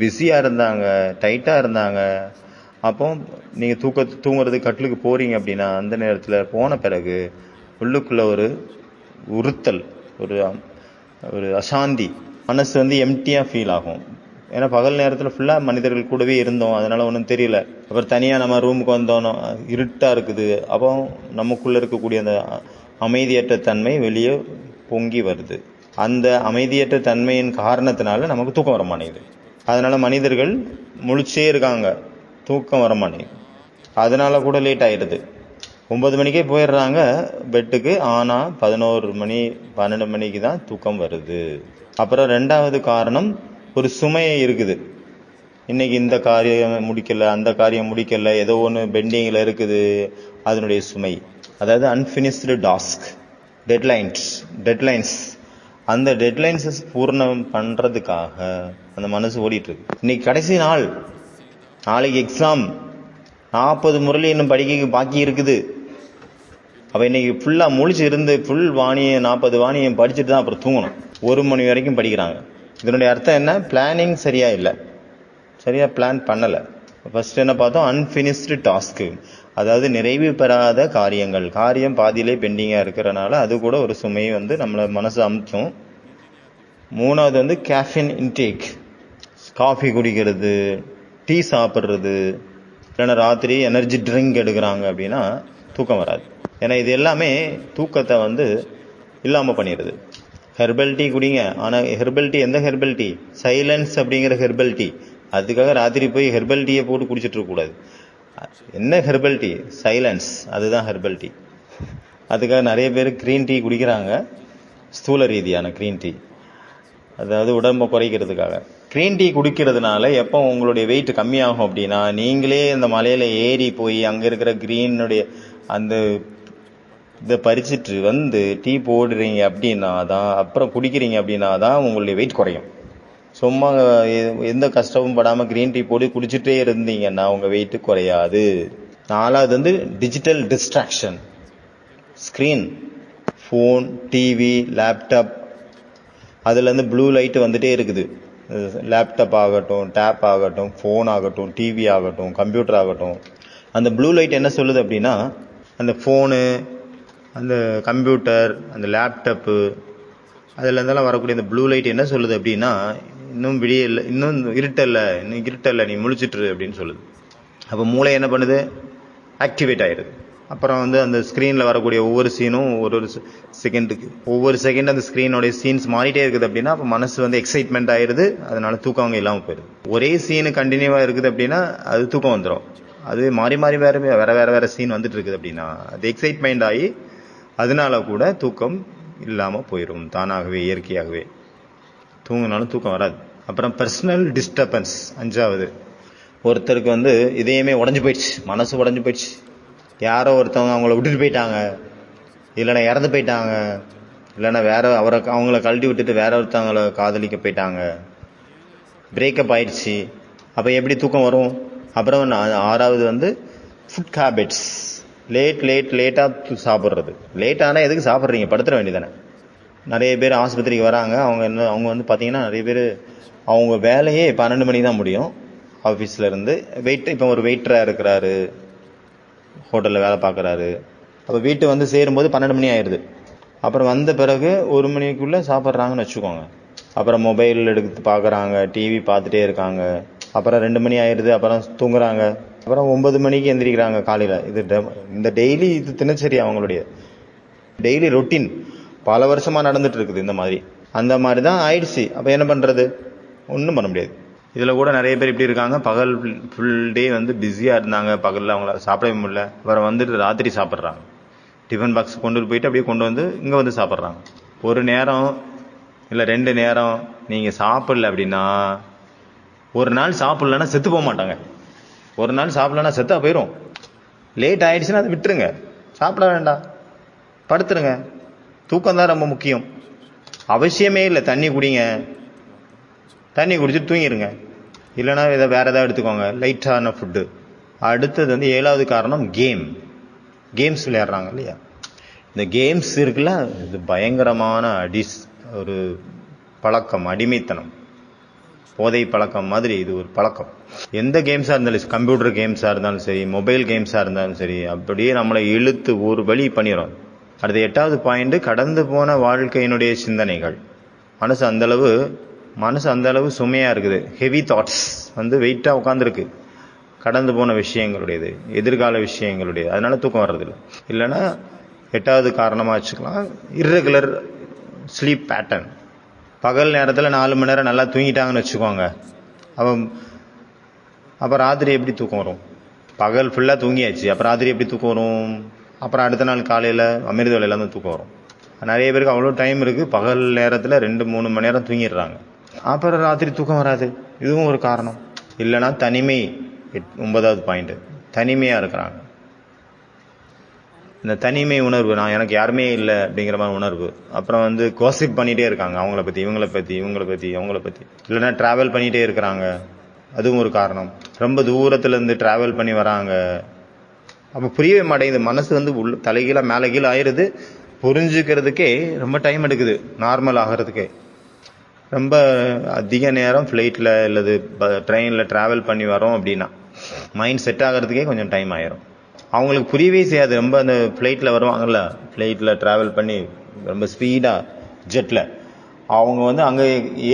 பிஸியாக இருந்தாங்க, டைட்டாக இருந்தாங்க. அப்போ நீங்கள் தூங்குறது கட்டிலுக்கு போகிறீங்க அப்படின்னா அந்த நேரத்தில் போன பிறகு உள்ளுக்குள்ளே ஒரு உறுத்தல், ஒரு அசாந்தி, மனசு வந்து எம்டியாக ஃபீல் ஆகும். ஏன்னா பகல் நேரத்தில் ஃபுல்லாக மனிதர்கள் கூடவே இருந்தோம், அதனால் ஒன்றும் தெரியல. அப்புறம் தனியாக நம்ம ரூமுக்கு வந்தோம், இருட்டாக இருக்குது. அப்போ நமக்குள்ளே இருக்கக்கூடிய அந்த அமைதியற்ற தன்மை வெளியே பொங்கி வருது. அந்த அமைதியற்ற தன்மையின் காரணத்தினால நமக்கு தூக்கம் வர மாட்டேங்குது. அதனால் மனிதர்கள் முழிச்சே இருக்காங்க, தூக்கம் வர மாட்டேங்குது. அதனால கூட லேட் ஆகிடுது. 9 மணிக்கே போயிடுறாங்க பெட்டுக்கு, ஆனால் 11 மணி 12 மணிக்கு தான் தூக்கம் வருது. அப்புறம் 2வது காரணம், ஒரு சுமையே இருக்குது. இன்னைக்கு இந்த காரியம் முடிக்கல, அந்த காரியம் முடிக்கல, ஏதோ ஒன்று பெண்டிங்கில் இருக்குது, அதனுடைய சுமை. அதாவது அன்ஃபினிஷ்டு டாஸ்க், டெட்லைன்ஸ். அந்த டெட்லைன்ஸை பூர்ணம் பண்ணுறதுக்காக அந்த மனசு ஓடிட்டு இருக்கு. இன்னைக்கு கடைசி நாள், நாளைக்கு எக்ஸாம், 40 முரளி இன்னும் படிக்க பாக்கி இருக்குது. அப்போ இன்னைக்கு ஃபுல்லாக முழிச்சு இருந்து ஃபுல் வாணியம் 40 வாணியம் படிச்சுட்டு தான் அப்புறம் தூங்கணும். 1 மணி வரைக்கும் படிக்கிறாங்க. இதனுடைய அர்த்தம் என்ன? பிளானிங் சரியா இல்லை, சரியா பிளான் பண்ணலை. ஃபர்ஸ்ட் என்ன பார்த்தோம்? அன்ஃபினிஷ்டு டாஸ்க்கு, அதாவது நிறைவு பெறாத காரியம் பாதியிலே பெண்டிங்காக இருக்கிறனால அது கூட ஒரு சுமையை நம்மளை மனசு அமுத்தும். 3வது கேஃபின் இன்டேக், காஃபி குடிக்கிறது, டீ சாப்பிட்றது, இல்லைன்னா ராத்திரி எனர்ஜி ட்ரிங்க் எடுக்கிறாங்க அப்படின்னா தூக்கம் வராது. ஏன்னா இது எல்லாமே தூக்கத்தை இல்லாமல் பண்ணிடுது. ஹெர்பல் டீ குடிங்க, ஆனால் ஹெர்பல் டீ எந்த ஹெர்பல் டீ? சைலன்ஸ் அப்படிங்கிற ஹெர்பல் டீ. அதுக்காக ராத்திரி போய் ஹெர்பல் டீயை போட்டு குடிச்சிட்டு இருக்கக்கூடாது. என்ன ஹெர்பல் டீ? சைலன்ஸ், அதுதான் ஹெர்பல் டீ. அதுக்காக நிறைய பேர் க்ரீன் டீ குடிக்கிறாங்க, ஸ்தூல ரீதியான க்ரீன் டீ, அதாவது உடம்பை குறைக்கிறதுக்காக. க்ரீன் டீ குடிக்கிறதுனால எப்போ உங்களுடைய வெயிட் கம்மியாகும் அப்படின்னா, நீங்களே இந்த மலையில் ஏறி போய் அங்கே இருக்கிற க்ரீனுடைய அந்த இதை பறிச்சுட்டு டீ போடுறீங்க அப்படின்னா தான், அப்புறம் குடிக்கிறீங்க அப்படின்னா தான் உங்களுடைய வெயிட் குறையும். சும்மா எந்த கஷ்டமும் படாமல் க்ரீன் டீ போட்டு குடிச்சிட்டே இருந்தீங்கன்னா உங்கள் வெயிட்டு குறையாது. 4வது digital distraction, screen, phone, TV, laptop, அதுலேருந்து ப்ளூ லைட்டு வந்துட்டே இருக்குது. லேப்டாப் ஆகட்டும், டேப் ஆகட்டும், ஃபோன் ஆகட்டும், டிவி ஆகட்டும், கம்ப்யூட்டர் ஆகட்டும். அந்த ப்ளூ லைட் என்ன சொல்லுது அப்படின்னா, அந்த ஃபோனு, அந்த கம்ப்யூட்டர், அந்த லேப்டாப்பு, அதுலேருந்தெல்லாம் வரக்கூடிய இந்த ப்ளூ லைட் என்ன சொல்லுது அப்படின்னா, இன்னும் விடியல, இன்னும் இருட்டல்ல, நீ முழிச்சிட்டுரு அப்படின்னு சொல்லுது. அப்போ மூளை என்ன பண்ணுது? ஆக்டிவேட் ஆயிடுது. அப்புறம் அந்த ஸ்க்ரீனில் வரக்கூடிய ஒவ்வொரு சீனும் ஒரு செகண்டுக்கு, ஒவ்வொரு செகண்ட் அந்த ஸ்க்ரீனோடைய சீன்ஸ் மாறிட்டே இருக்குது அப்படின்னா, அப்போ மனசு எக்ஸைட்மெண்ட் ஆயிடுது. அதனால தூக்கம் இல்லாமல் போயிடுது. ஒரே சீனு கண்டினியூவாக இருக்குது அப்படின்னா அது தூக்கம் வந்துடும். அது மாறி மாறி வேற சீன் வந்துட்டு இருக்குது அப்படின்னா அது எக்ஸைட்மெண்ட் ஆகி அதனால கூட தூக்கம் இல்லாமல் போயிடும் தானாகவே, இயற்கையாகவே. தூங்கினாலும் தூக்கம் வராது. அப்புறம் பர்சனல் டிஸ்டர்பன்ஸ், 5வது. ஒருத்தருக்கு இதயமே உடஞ்சி போயிடுச்சு, மனசு உடஞ்சி போயிடுச்சு. யாரோ ஒருத்தவங்க அவங்கள விட்டுட்டு போயிட்டாங்க, இல்லைன்னா இறந்து போயிட்டாங்க, இல்லைன்னா அவங்கள கழட்டி விட்டுட்டு வேற ஒருத்தவங்களை காதலிக்க போயிட்டாங்க, பிரேக்கப் ஆயிடுச்சு. அப்போ எப்படி தூக்கம் வரும்? அப்புறம் 6வது ஃபுட் ஹேபிட்ஸ், லேட்டாக சாப்பிட்றது. லேட்டானால் எதுக்கு சாப்பிட்றீங்க? படுத்துட வேண்டியதானே. நிறைய பேர் ஆஸ்பத்திரிக்கு வராங்க, அவங்க பார்த்தீங்கன்னா நிறைய பேர் அவங்க வேலையே 12 மணி தான் முடியும் ஆஃபீஸில் இருந்து. இப்போ ஒரு வெயிட்டராக இருக்கிறாரு, ஹோட்டலில் வேலை பார்க்குறாரு. அப்போ வீட்டு சேரும்போது 12 மணி ஆயிடுது. அப்புறம் வந்த பிறகு 1 மணிக்குள்ளே சாப்பிட்றாங்கன்னு வச்சுக்கோங்க. அப்புறம் மொபைல் எடுத்து பார்க்குறாங்க, டிவி பார்த்துட்டே இருக்காங்க. அப்புறம் 2 மணி ஆயிடுது, அப்புறம் தூங்குறாங்க. அப்புறம் 9 மணிக்கு எந்திரிக்கிறாங்க காலையில். இந்த டெய்லி இது தினச்சரி, அவங்களுடைய டெய்லி ரொட்டீன் பல வருஷமாக நடந்துட்டு இருக்குது இந்த மாதிரி. அந்த மாதிரி தான் ஆயிடுச்சு. அப்போ என்ன பண்ணுறது? ஒன்றும் பண்ண முடியாது. இதில் கூட நிறைய பேர் இப்படி இருக்காங்க, பகல் ஃபுல் டே பிஸியாக இருந்தாங்க, பகலில் அவங்களால சாப்பிடவே முடியல. அப்புறம் ராத்திரி சாப்பிட்றாங்க. டிஃபன் பாக்ஸ் கொண்டு போயிட்டு அப்படியே கொண்டு இங்கே சாப்பிட்றாங்க. ஒரு நேரம் இல்லை 2 நேரம் நீங்கள் சாப்பிடல அப்படின்னா, ஒரு நாள் சாப்பிட்லன்னா செத்து போக மாட்டாங்க. ஒரு நாள் சாப்பிட்லன்னா செத்தா போயிடும். லேட் ஆயிடுச்சுன்னா அதை விட்டுருங்க, சாப்பிட வேண்டாம், படுத்துருங்க. தூக்கம் தான் ரொம்ப முக்கியம். அவசியமே இல்லை. தண்ணி குடிங்க, தண்ணி குடிச்சிட்டு தூங்கிடுங்க. இல்லைன்னா வேற ஏதாவது எடுத்துக்கோங்க, லைட்டான ஃபுட்டு. அடுத்தது 7வது காரணம் கேம்ஸ் விளையாடுறாங்க இல்லையா? இந்த கேம்ஸ் இருக்குல்ல, இது பயங்கரமான ஒரு பழக்கம், அடிமைத்தனம், போதை பழக்கம் மாதிரி. இது ஒரு பழக்கம். எந்த கேம்ஸாக இருந்தாலும், கம்ப்யூட்டர் கேம்ஸாக இருந்தாலும் சரி, மொபைல் கேம்ஸாக இருந்தாலும் சரி, அப்படியே நம்மளை இழுத்து ஒரு வழி பண்ணிடும். அடுத்த 8வது பாயிண்ட், கடந்து போன வாழ்க்கையினுடைய சிந்தனைகள். மனசு அந்த அளவு சுமையாக இருக்குது. ஹெவி தாட்ஸ் வெயிட்டாக உட்காந்துருக்கு, கடந்து போன விஷயங்களுடையது, எதிர்கால விஷயங்களுடையது. அதனால தூக்கம் வர்றதில்லை. இல்லைன்னா 8வது காரணமாக வச்சுக்கலாம், இர்ரெகுலர் ஸ்லீப் பேட்டர்ன். பகல் நேரத்தில் 4 மணி நேரம் நல்லா தூங்கிட்டாங்கன்னு வச்சுக்கோங்க, அப்போ ராத்திரி எப்படி தூக்கம் வரும்? பகல் ஃபுல்லாக தூங்கியாச்சு, அப்போ ராத்திரி எப்படி தூக்கம் வரும்? அப்புறம் அடுத்த நாள் காலையில் அமிர்த வேலையில் தான் தூக்கம் வரும். நிறைய பேருக்கு அவ்வளோ டைம் இருக்குது, பகல் நேரத்தில் 2-3 மணி நேரம் தூங்கிடுறாங்க. அப்புறம் ராத்திரி தூக்கம் வராது. இதுவும் ஒரு காரணம். இல்லைன்னா தனிமை, 9வது பாயிண்ட், தனிமையாக இருக்கிறாங்க. இந்த தனிமை உணர்வு, நான் எனக்கு யாருமே இல்லை அப்படிங்கிற மாதிரி உணர்வு. அப்புறம் வந்து கோசிப் பண்ணிகிட்டே இருக்காங்க, அவங்கள பற்றி இவங்கள பற்றி அவங்கள பற்றி. இல்லைன்னா ட்ராவல் பண்ணிகிட்டே இருக்கிறாங்க, அதுவும் ஒரு காரணம். ரொம்ப தூரத்துலேருந்து ட்ராவல் பண்ணி வராங்க. அப்போ புரியவே மாட்டேங்குது, மனசு வந்து தலைகீழாக மேலே கீழே ஆயிடுது. புரிஞ்சுக்கிறதுக்கே ரொம்ப டைம் எடுக்குது, நார்மல் ஆகிறதுக்கே. ரொம்ப அதிக நேரம் ஃப்ளைட்டில் இல்லது ட்ரெயினில் ட்ராவல் பண்ணி வரோம் அப்படின்னா மைண்ட் செட் ஆகிறதுக்கே கொஞ்சம் டைம் ஆயிரும். அவங்களுக்கு புரியவே செய்யாது. ரொம்ப அந்த ஃப்ளைட்டில் வருவாங்கள்ல, ஃப்ளைட்டில் ட்ராவல் பண்ணி ரொம்ப ஸ்பீடாக ஜெட்டில், அவங்க வந்து அங்கே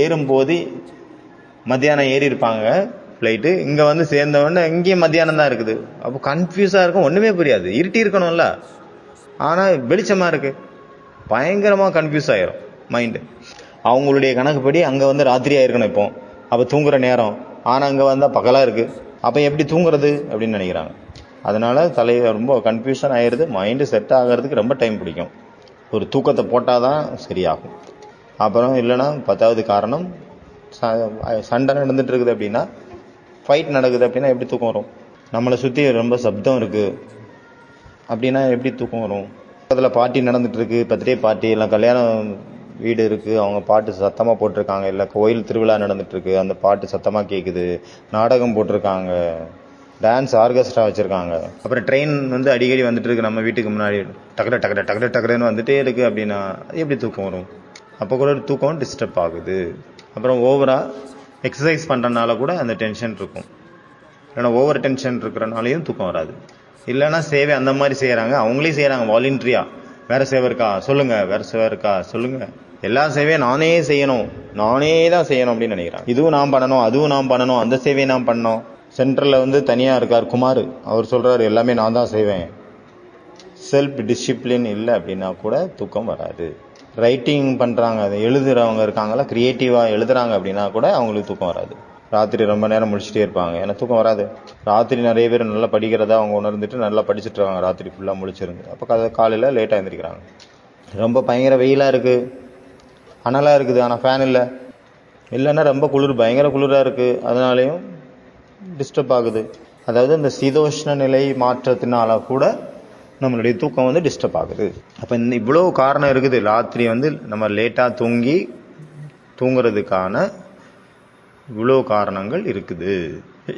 ஏறும்போது மத்தியானம் ஏறி இருப்பாங்க ஃப்ளைட்டு. இங்கே வந்து சேர்ந்தவொடனே இங்கேயும் மத்தியானம் தான் இருக்குது. அப்போ கன்ஃபியூஸாக இருக்கும், ஒன்றுமே புரியாது. இருட்டி இருக்கணும்ல, ஆனால் வெளிச்சமாக இருக்குது. பயங்கரமாக கன்ஃபியூஸ் ஆகிரும் மைண்டு. அவங்களுடைய கணக்குப்படி அங்கே வந்து ராத்திரி ஆயிருக்கணும் இப்போ, அப்போ தூங்குகிற நேரம். ஆனால் அங்கே வந்தால் பகலாக இருக்குது, அப்போ எப்படி தூங்குறது அப்படின்னு நினைக்கிறாங்க. அதனால் ரொம்ப கன்ஃபியூஷன் ஆகிடுது. மைண்டு செட் ஆகிறதுக்கு ரொம்ப டைம் பிடிக்கும். ஒரு தூக்கத்தை போட்டால் தான் சரியாகும். அப்புறம் இல்லைன்னா 10வது காரணம், சண்டை நடந்துட்டு இருக்குது அப்படின்னா, ஃபைட் நடக்குது அப்படின்னா எப்படி தூக்கம் வரும்? நம்மளை சுற்றி ரொம்ப சப்தம் இருக்குது அப்படின்னா எப்படி தூக்கம் வரும்? பக்கத்தில் பார்ட்டி நடந்துகிட்ருக்கு, பர்த்டே பார்ட்டி, எல்லாம் கல்யாணம் வீடு இருக்குது, அவங்க பாட்டு சத்தமாக போட்டிருக்காங்க. இல்லை கோயில் திருவிழா நடந்துகிட்ருக்கு, அந்த பாட்டு சத்தமாக கேட்குது. நாடகம் போட்டிருக்காங்க, டான்ஸ் ஆர்கெஸ்ட்ரா வச்சுருக்காங்க. அப்புறம் ட்ரெயின் வந்து அடிக்கடி வந்துட்டு இருக்கு நம்ம வீட்டுக்கு முன்னாடி, டக்குன்னு வந்துட்டே இருக்குது அப்படின்னா எப்படி தூக்கம் வரும்? அப்போ கூட தூக்கம் டிஸ்டர்ப் ஆகுது. அப்புறம் ஓவராக எக்ஸசைஸ் பண்ணுறதுனால கூட அந்த டென்ஷன் இருக்கும். இல்லைன்னா ஓவர் டென்ஷன் இருக்கிறனாலையும் தூக்கம் வராது. இல்லைன்னா சேவை அந்த மாதிரி செய்கிறாங்க, அவங்களே செய்கிறாங்க வாலண்டரியாக. வேறு சேவை இருக்கா சொல்லுங்கள், வேறு சேவை இருக்கா சொல்லுங்கள், எல்லா சேவையும் நானே செய்யணும், நானே தான் செய்யணும் அப்படின்னு நினைக்கிறாங்க. இதுவும் நான் பண்ணணும், அதுவும் நான் பண்ணணும், அந்த சேவையை நான் பண்ணணும். சென்டரில் வந்து தனியாக இருக்கார் குமார், அவர் சொல்கிறார் எல்லாமே நான் தான் செய்வேன். செல்ஃப் டிசிப்ளின் இல்லை அப்படின்னா கூட தூக்கம் வராது. ரைட்டிங் பண்ணுறாங்க, அதை எழுதுகிறவங்க இருக்காங்களா, க்ரியேட்டிவாக எழுதுகிறாங்க அப்படின்னா கூட அவங்களுக்கு தூக்கம் வராது. ராத்திரி ரொம்ப நேரம் முடிச்சுட்டே இருப்பாங்க, ஏன்னா தூக்கம் வராது. ராத்திரி நிறைய பேர் நல்லா படிக்கிறதா அவங்க உணர்ந்துட்டு நல்லா படிச்சுட்டு இருக்காங்க, ராத்திரி ஃபுல்லாக முடிச்சிருந்து. அப்போ காலையில் லேட்டாக எழுந்திரிக்கிறாங்க. ரொம்ப பயங்கர வெயிலாக இருக்குது, அனலாக இருக்குது, ஆனால் ஃபேன் இல்லை. இல்லைன்னா ரொம்ப குளிர், பயங்கர குளிராக இருக்குது, அதனாலேயும் டிஸ்டர்ப் ஆகுது. அதாவது இந்த சீதோஷ்ண நிலை மாற்றத்தினால கூட நம்மளுடைய தூக்கம் வந்து டிஸ்டர்ப் ஆகுது. அப்போ இந்த இவ்வளோ காரணம் இருக்குது. ராத்திரி வந்து நம்ம லேட்டாக தூங்குறதுக்கான இவ்வளோ காரணங்கள் இருக்குது.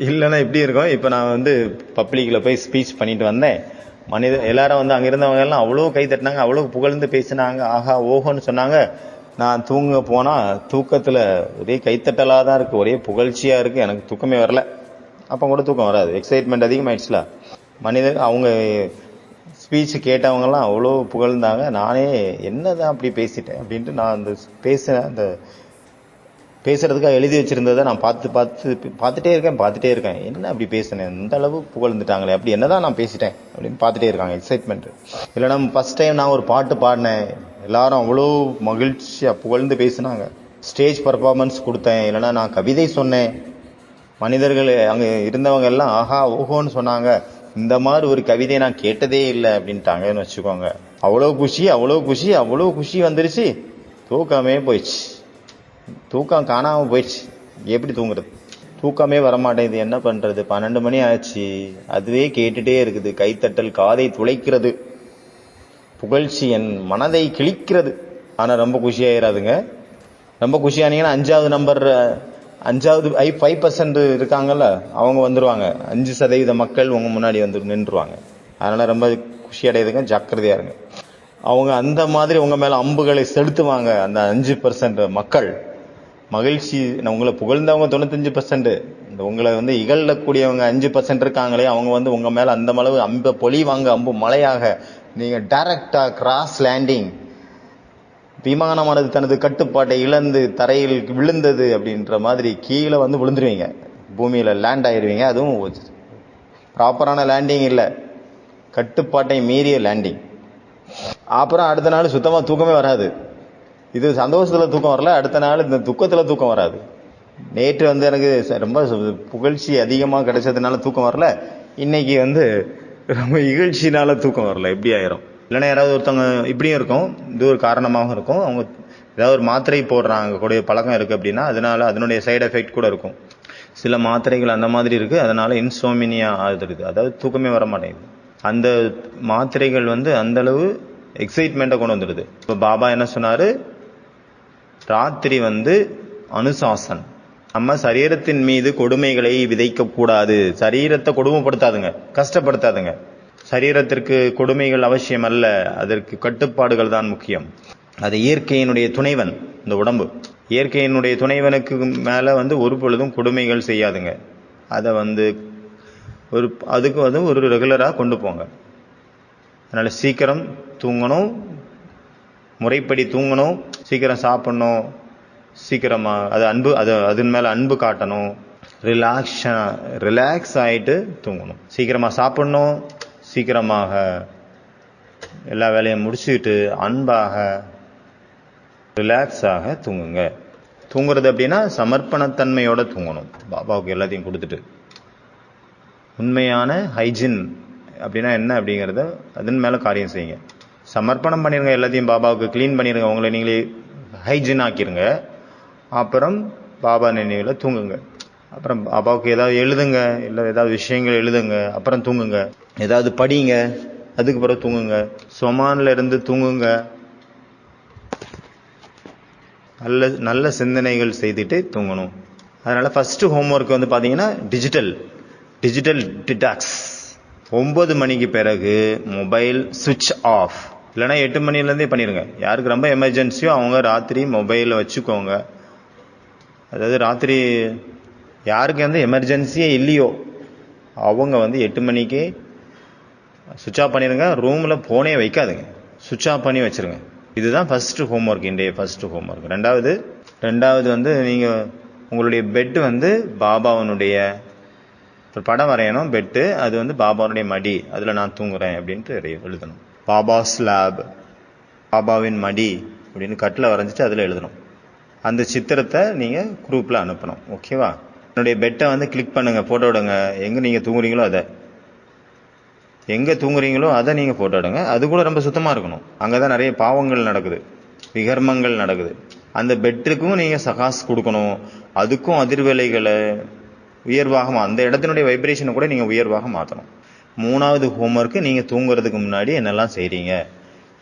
இல்லைன்னா எப்படி இருக்கும்? இப்போ நான் வந்து பப்ளிக்கில் போய் ஸ்பீச் பண்ணிட்டு வந்தேன். எல்லாரும் வந்து அங்கே இருந்தவங்க எல்லாம் அவ்வளோ கை தட்டினாங்க, அவ்வளோ புகழ்ந்து பேசினாங்க, ஆஹா ஓஹோன்னு சொன்னாங்க. நான் தூங்க போனால் தூக்கத்தில் ஒரே கைத்தட்டலாக தான் இருக்குது, ஒரே புகழ்ச்சியாக இருக்குது, எனக்கு தூக்கமே வரல. அப்போ கூட தூக்கம் வராது, எக்ஸைட்மெண்ட் அதிகமாகிடுச்சுல. அவங்க ஸ்பீச் கேட்டவங்கலாம் அவ்வளோ புகழ்ந்தாங்க. நானே என்ன தான் அப்படி பேசிட்டேன் அப்படின்ட்டு நான் அந்த பேசுகிறதுக்காக எழுதி வச்சுருந்ததை நான் பார்த்துட்டே இருக்கேன். என்ன அப்படி பேசினேன், இந்த அளவு புகழ்ந்துட்டாங்களே, அப்படி என்ன தான் நான் பேசிட்டேன் அப்படின்னு பார்த்துட்டே இருக்காங்க, எக்ஸைட்மெண்ட்டு. இல்லைனா ஃபஸ்ட் டைம் நான் ஒரு பாட்டு பாடினேன், எல்லாரும் அவ்வளோ மகிழ்ச்சியாக புகழ்ந்து பேசினாங்க. ஸ்டேஜ் பர்ஃபார்மன்ஸ் கொடுத்தேன், இல்லைனா நான் கவிதை சொன்னேன், மனிதர்கள் அங்கே இருந்தவங்க எல்லாம் ஆஹா ஓஹோன்னு சொன்னாங்க. இந்த மாதிரி ஒரு கவிதையை நான் கேட்டதே இல்லை அப்படின்ட்டாங்கன்னு வச்சுக்கோங்க. அவ்வளோ குஷி வந்துருச்சு, தூக்கமே போயிடுச்சு, தூக்கம் காணாமல் போயிடுச்சு. எப்படி தூங்குறது? தூக்கமே வரமாட்டேங்குது, என்ன பண்ணுறது? 12 மணி ஆச்சு, அதுவே கேட்டுகிட்டே இருக்குது. கைத்தட்டல் காதை துளைக்கிறது, புகழ்ச்சி என் மனதை கிழிக்கிறது. ஆனால் ரொம்ப குஷியாயிராதுங்க. ரொம்ப குஷியானீங்கன்னா 5வது 5% இருக்காங்கல்ல, அவங்க வந்துடுவாங்க. 5% மக்கள் உங்கள் முன்னாடி வந்து நின்றுவாங்க. அதனால் ரொம்ப குஷி அடையுதுங்க, ஜாக்கிரதையாக இருங்க. அவங்க அந்த மாதிரி உங்கள் மேலே அம்புகளை செலுத்துவாங்க. அந்த 5% மக்கள் மகிழ்ச்சி, உங்களை புகழ்ந்தவங்க 95%, இந்த உங்களை வந்து இகழக்கூடியவங்க 5% இருக்காங்களே, அவங்க வந்து உங்கள் மேலே அந்த அளவு அம்பை பொழிவாங்க, அம்பு மழையாக. நீங்கள் டைரக்டாக கிராஸ் லேண்டிங், விமானமானது தனது கட்டுப்பாட்டை இழந்து தரையில் விழுந்தது அப்படின்ற மாதிரி கீழே வந்து விழுந்துருவீங்க, பூமியில் லேண்ட் ஆகிடுவீங்க. அதுவும் ப்ராப்பரான லேண்டிங் இல்லை, கட்டுப்பாட்டை மீறிய லேண்டிங். அப்புறம் அடுத்த நாள் சுத்தமாக தூக்கமே வராது. இது சந்தோஷத்தில் தூக்கம் வரல, அடுத்த நாள் இந்த துக்கத்தில் தூக்கம் வராது. நேற்று வந்து எனக்கு ரொம்ப புகழ்ச்சி அதிகமாக கிடைச்சதுனால தூக்கம் வரல, இன்னைக்கு வந்து ரொம்ப இகழ்ச்சினால தூக்கம் வரல, எப்படி ஆயிரும். இல்லைன்னா யாராவது ஒருத்தவங்க இப்படியும் இருக்கும், இது ஒரு காரணமாகவும் இருக்கும். அவங்க ஏதாவது ஒரு மாத்திரை போடுறாங்க கூடிய பழக்கம் இருக்கு அப்படின்னா அதனால அதனுடைய சைடு எஃபெக்ட் கூட இருக்கும். சில மாத்திரைகள் அந்த மாதிரி இருக்கு, அதனால இன்சோமினியா ஆகுது, அதாவது தூக்கமே வர மாட்டேங்குது. அந்த மாத்திரைகள் அந்த அளவு எக்ஸைட்மெண்ட்டை கொண்டு வந்துடுது. இப்போ பாபா என்ன சொன்னாரு, ராத்திரி அனுசாசன், நம்ம சரீரத்தின் மீது கொடுமைகளை விதைக்க கூடாது. சரீரத்தை கொடுமைப்படுத்தாதுங்க, கஷ்டப்படுத்தாதுங்க. சரீரத்திற்கு கொடுமைகள் அவசியம் அல்ல, அதற்கு கட்டுப்பாடுகள் தான் முக்கியம். அது இயற்கையினுடைய துணைவன். இந்த உடம்பு இயற்கையினுடைய துணைவனுக்கு மேல ஒரு பொழுதும் கொடுமைகள் செய்யாதுங்க. அதை அதுக்கு ஒரு ரெகுலரா கொண்டு போங்க. அதனால சீக்கிரம் தூங்கணும், முறைப்படி தூங்கணும், சீக்கிரம் சாப்பிடணும், சீக்கிரமா அதன் மேல அன்பு காட்டணும், ரிலாக்ஸ் ஆயிட்டு தூங்கணும். சீக்கிரமா சாப்பிடணும், சீக்கிரமாக எல்லா வேலையும் முடிச்சுக்கிட்டு அன்பாக ரிலாக்ஸாக தூங்குங்க. தூங்குறது அப்படின்னா சமர்ப்பணத்தன்மையோட தூங்கணும், பாபாவுக்கு எல்லாத்தையும் கொடுத்துட்டு. உண்மையான ஹைஜின் அப்படின்னா என்ன அப்படிங்கிறத அதன் மேல காரியம் செய்யுங்க. சமர்ப்பணம் பண்ணிருங்க, எல்லாத்தையும் பாபாவுக்கு கிளீன் பண்ணிருங்க, உங்களை நீங்களே ஹைஜின் ஆக்கிருங்க. அப்புறம் பாபா நினைவில் தூங்குங்க. அப்புறம் பாபாவுக்கு ஏதாவது எழுதுங்க, இல்லை ஏதாவது விஷயங்கள் எழுதுங்க, அப்புறம் தூங்குங்க. ஏதாவது படிங்க, அதுக்கு பிறகு தூங்குங்க. சொமான்ல இருந்து தூங்குங்க. நல்ல சிந்தனைகள் செய்துட்டு தூங்கணும். அதனால ஃபர்ஸ்ட் ஹோம்ஒர்க் பாத்தீங்கன்னா டிஜிட்டல் டிடாக்ஸ். 9 மணிக்கு பிறகு மொபைல் சுவிட்ச் ஆஃப், இல்லைன்னா 8 மணிலேருந்தே பண்ணிடுங்க. யாருக்கு ரொம்ப எமர்ஜென்சியோ அவங்க ராத்திரி மொபைலை வச்சுக்கோங்க. அதாவது ராத்திரி யாருக்கு எமர்ஜென்சியே இல்லையோ அவங்க 8 மணிக்கு சுவிட்ச் ஆஃப் பண்ணிடுங்க. ரூமில் போனே வைக்காதுங்க, சுவிட்ச் ஆஃப் பண்ணி வச்சிருங்க. இதுதான் ஃபர்ஸ்ட் ஹோம்ஒர்க், இன்றைய ஃபர்ஸ்ட் ஹோம்ஒர்க். ரெண்டாவது நீங்கள் உங்களுடைய பெட்டு பாபாவனுடைய ஒரு படம் வரையணும். பெட்டு அது பாபாவனுடைய மடி, அதில் நான் தூங்குறேன் அப்படின்ட்டு எழுதணும். பாபாஸ் லேப், பாபாவின் மடி அப்படின்னு கட்டில் வரைஞ்சிட்டு அதில் எழுதணும். அந்த சித்திரத்தை நீங்கள் குரூப்பில் அனுப்பணும். ஓகேவா? என்னுடைய பெட்டை கிளிக் பண்ணுங்க, போட்டோ விடுங்க. எங்கே நீங்கள் தூங்குறீங்களோ அதை நீங்கள் போட்டோ எடுங்க. அது கூட ரொம்ப சுத்தமாக இருக்கணும். அங்கே தான் நிறைய பாவங்கள் நடக்குது, விகர்மங்கள் நடக்குது. அந்த பெட்டுக்கும் நீங்கள் சகாஸ் கொடுக்கணும். அதுக்கும் அதிர்வலைகளை உயர்வாக, அந்த இடத்தினுடைய வைப்ரேஷனை கூட நீங்கள் உயர்வாக மாற்றணும். 3வது ஹோம்ஒர்க்கு, நீங்கள் தூங்குறதுக்கு முன்னாடி என்னெல்லாம் செய்கிறீங்க,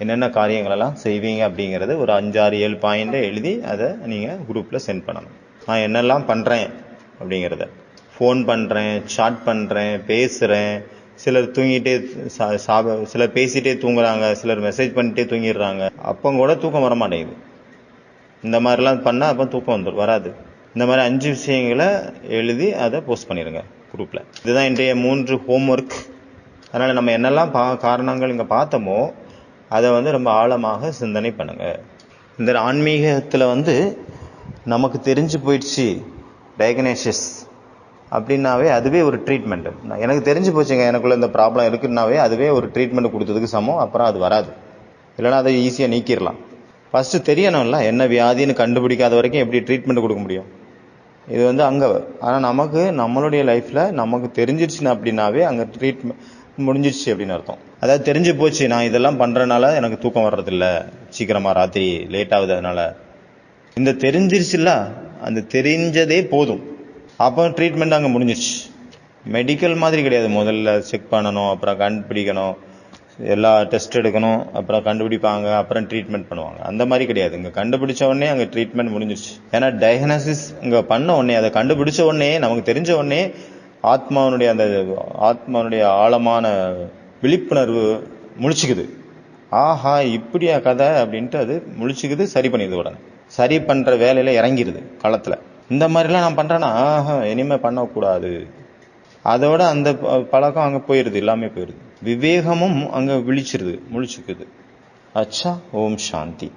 என்னென்ன காரியங்களெல்லாம் செய்வீங்க அப்படிங்கிறது ஒரு 5-6-7 பாயிண்டை எழுதி அதை நீங்கள் குரூப்பில் சென்ட் பண்ணணும். நான் என்னெல்லாம் பண்ணுறேன் அப்படிங்கிறத, ஃபோன் பண்ணுறேன், சாட் பண்ணுறேன், பேசுகிறேன். சிலர் தூங்கிட்டே சிலர் பேசிட்டே தூங்குறாங்க, சிலர் மெசேஜ் பண்ணிட்டே தூங்கிடுறாங்க. அப்போ கூட தூக்கம் வர மாட்டேங்குது. இந்த மாதிரிலாம் பண்ணால் அப்போ தூக்கம் வராது. இந்த மாதிரி 5 விஷயங்களை எழுதி அதை போஸ்ட் பண்ணிடுங்க குரூப்பில். இதுதான் இன்றைய 3 ஹோம்ஒர்க். அதனால் நம்ம என்னெல்லாம் காரணங்கள் இங்கே பார்த்தோமோ அதை ரொம்ப ஆழமாக சிந்தனை பண்ணுங்க. இந்த ஆன்மீகத்தில் நமக்கு தெரிஞ்சு போயிடுச்சு டயக்னோசிஸ் அப்படின்னாவே அதுவே ஒரு ட்ரீட்மெண்ட். எனக்கு தெரிஞ்சு போச்சுங்க, எனக்குள்ள இந்த ப்ராப்ளம் இருக்குன்னாவே அதுவே ஒரு ட்ரீட்மெண்ட் கொடுத்ததுக்கு சமம். அப்புறம் அது வராது, இல்லைன்னா அதை ஈஸியாக நீக்கிடலாம். ஃபர்ஸ்ட் தெரியணும்ல, என்ன வியாதின்னு கண்டுபிடிக்காத வரைக்கும் எப்படி ட்ரீட்மெண்ட் கொடுக்க முடியும்? இது அங்கே. ஆனால் நமக்கு நம்மளுடைய லைஃப்ல நமக்கு தெரிஞ்சிருச்சுன்னு அப்படின்னாவே அங்கே ட்ரீட்மெண்ட் முடிஞ்சிருச்சு அப்படின்னு அர்த்தம். அதாவது தெரிஞ்சு போச்சு, நான் இதெல்லாம் பண்றதுனால எனக்கு தூக்கம் வர்றதில்ல, சீக்கிரமா ராத்திரி லேட் ஆகுது. அதனால இந்த தெரிஞ்சிருச்சுல்ல, அந்த தெரிஞ்சதே போதும். அப்போ ட்ரீட்மெண்ட் அங்கே முடிஞ்சிருச்சு. மெடிக்கல் மாதிரி கிடையாது, முதல்ல செக் பண்ணணும், அப்புறம் கண்டுபிடிக்கணும், எல்லா டெஸ்ட் எடுக்கணும், அப்புறம் கண்டுபிடிப்பாங்க, அப்புறம் ட்ரீட்மெண்ட் பண்ணுவாங்க. அந்த மாதிரி கிடையாது. இங்கே கண்டுபிடிச்ச உடனே அங்கே ட்ரீட்மெண்ட் முடிஞ்சிருச்சு. ஏன்னா டயக்னோசிஸ் இங்கே பண்ண உடனே, அதை கண்டுபிடிச்ச உடனே, நமக்கு தெரிஞ்ச உடனே ஆத்மாவுடைய ஆழமான விழிப்புணர்வு முழிச்சுக்குது. ஆஹா இப்படியா கதை அப்படின்ட்டு அது முழிச்சுக்குது, சரி பண்ணிடுது. உடனே சரி பண்ற வேலையில இறங்கிடுது களத்துல. இந்த மாதிரிலாம் நான் பண்றேன்னா இனிமே பண்ணக்கூடாது. அதோட அந்த பழக்கம் அங்க போயிருது, எல்லாமே போயிருது. விவேகமும் அங்க முழிச்சுக்குது. அச்சா, ஓம் சாந்தி.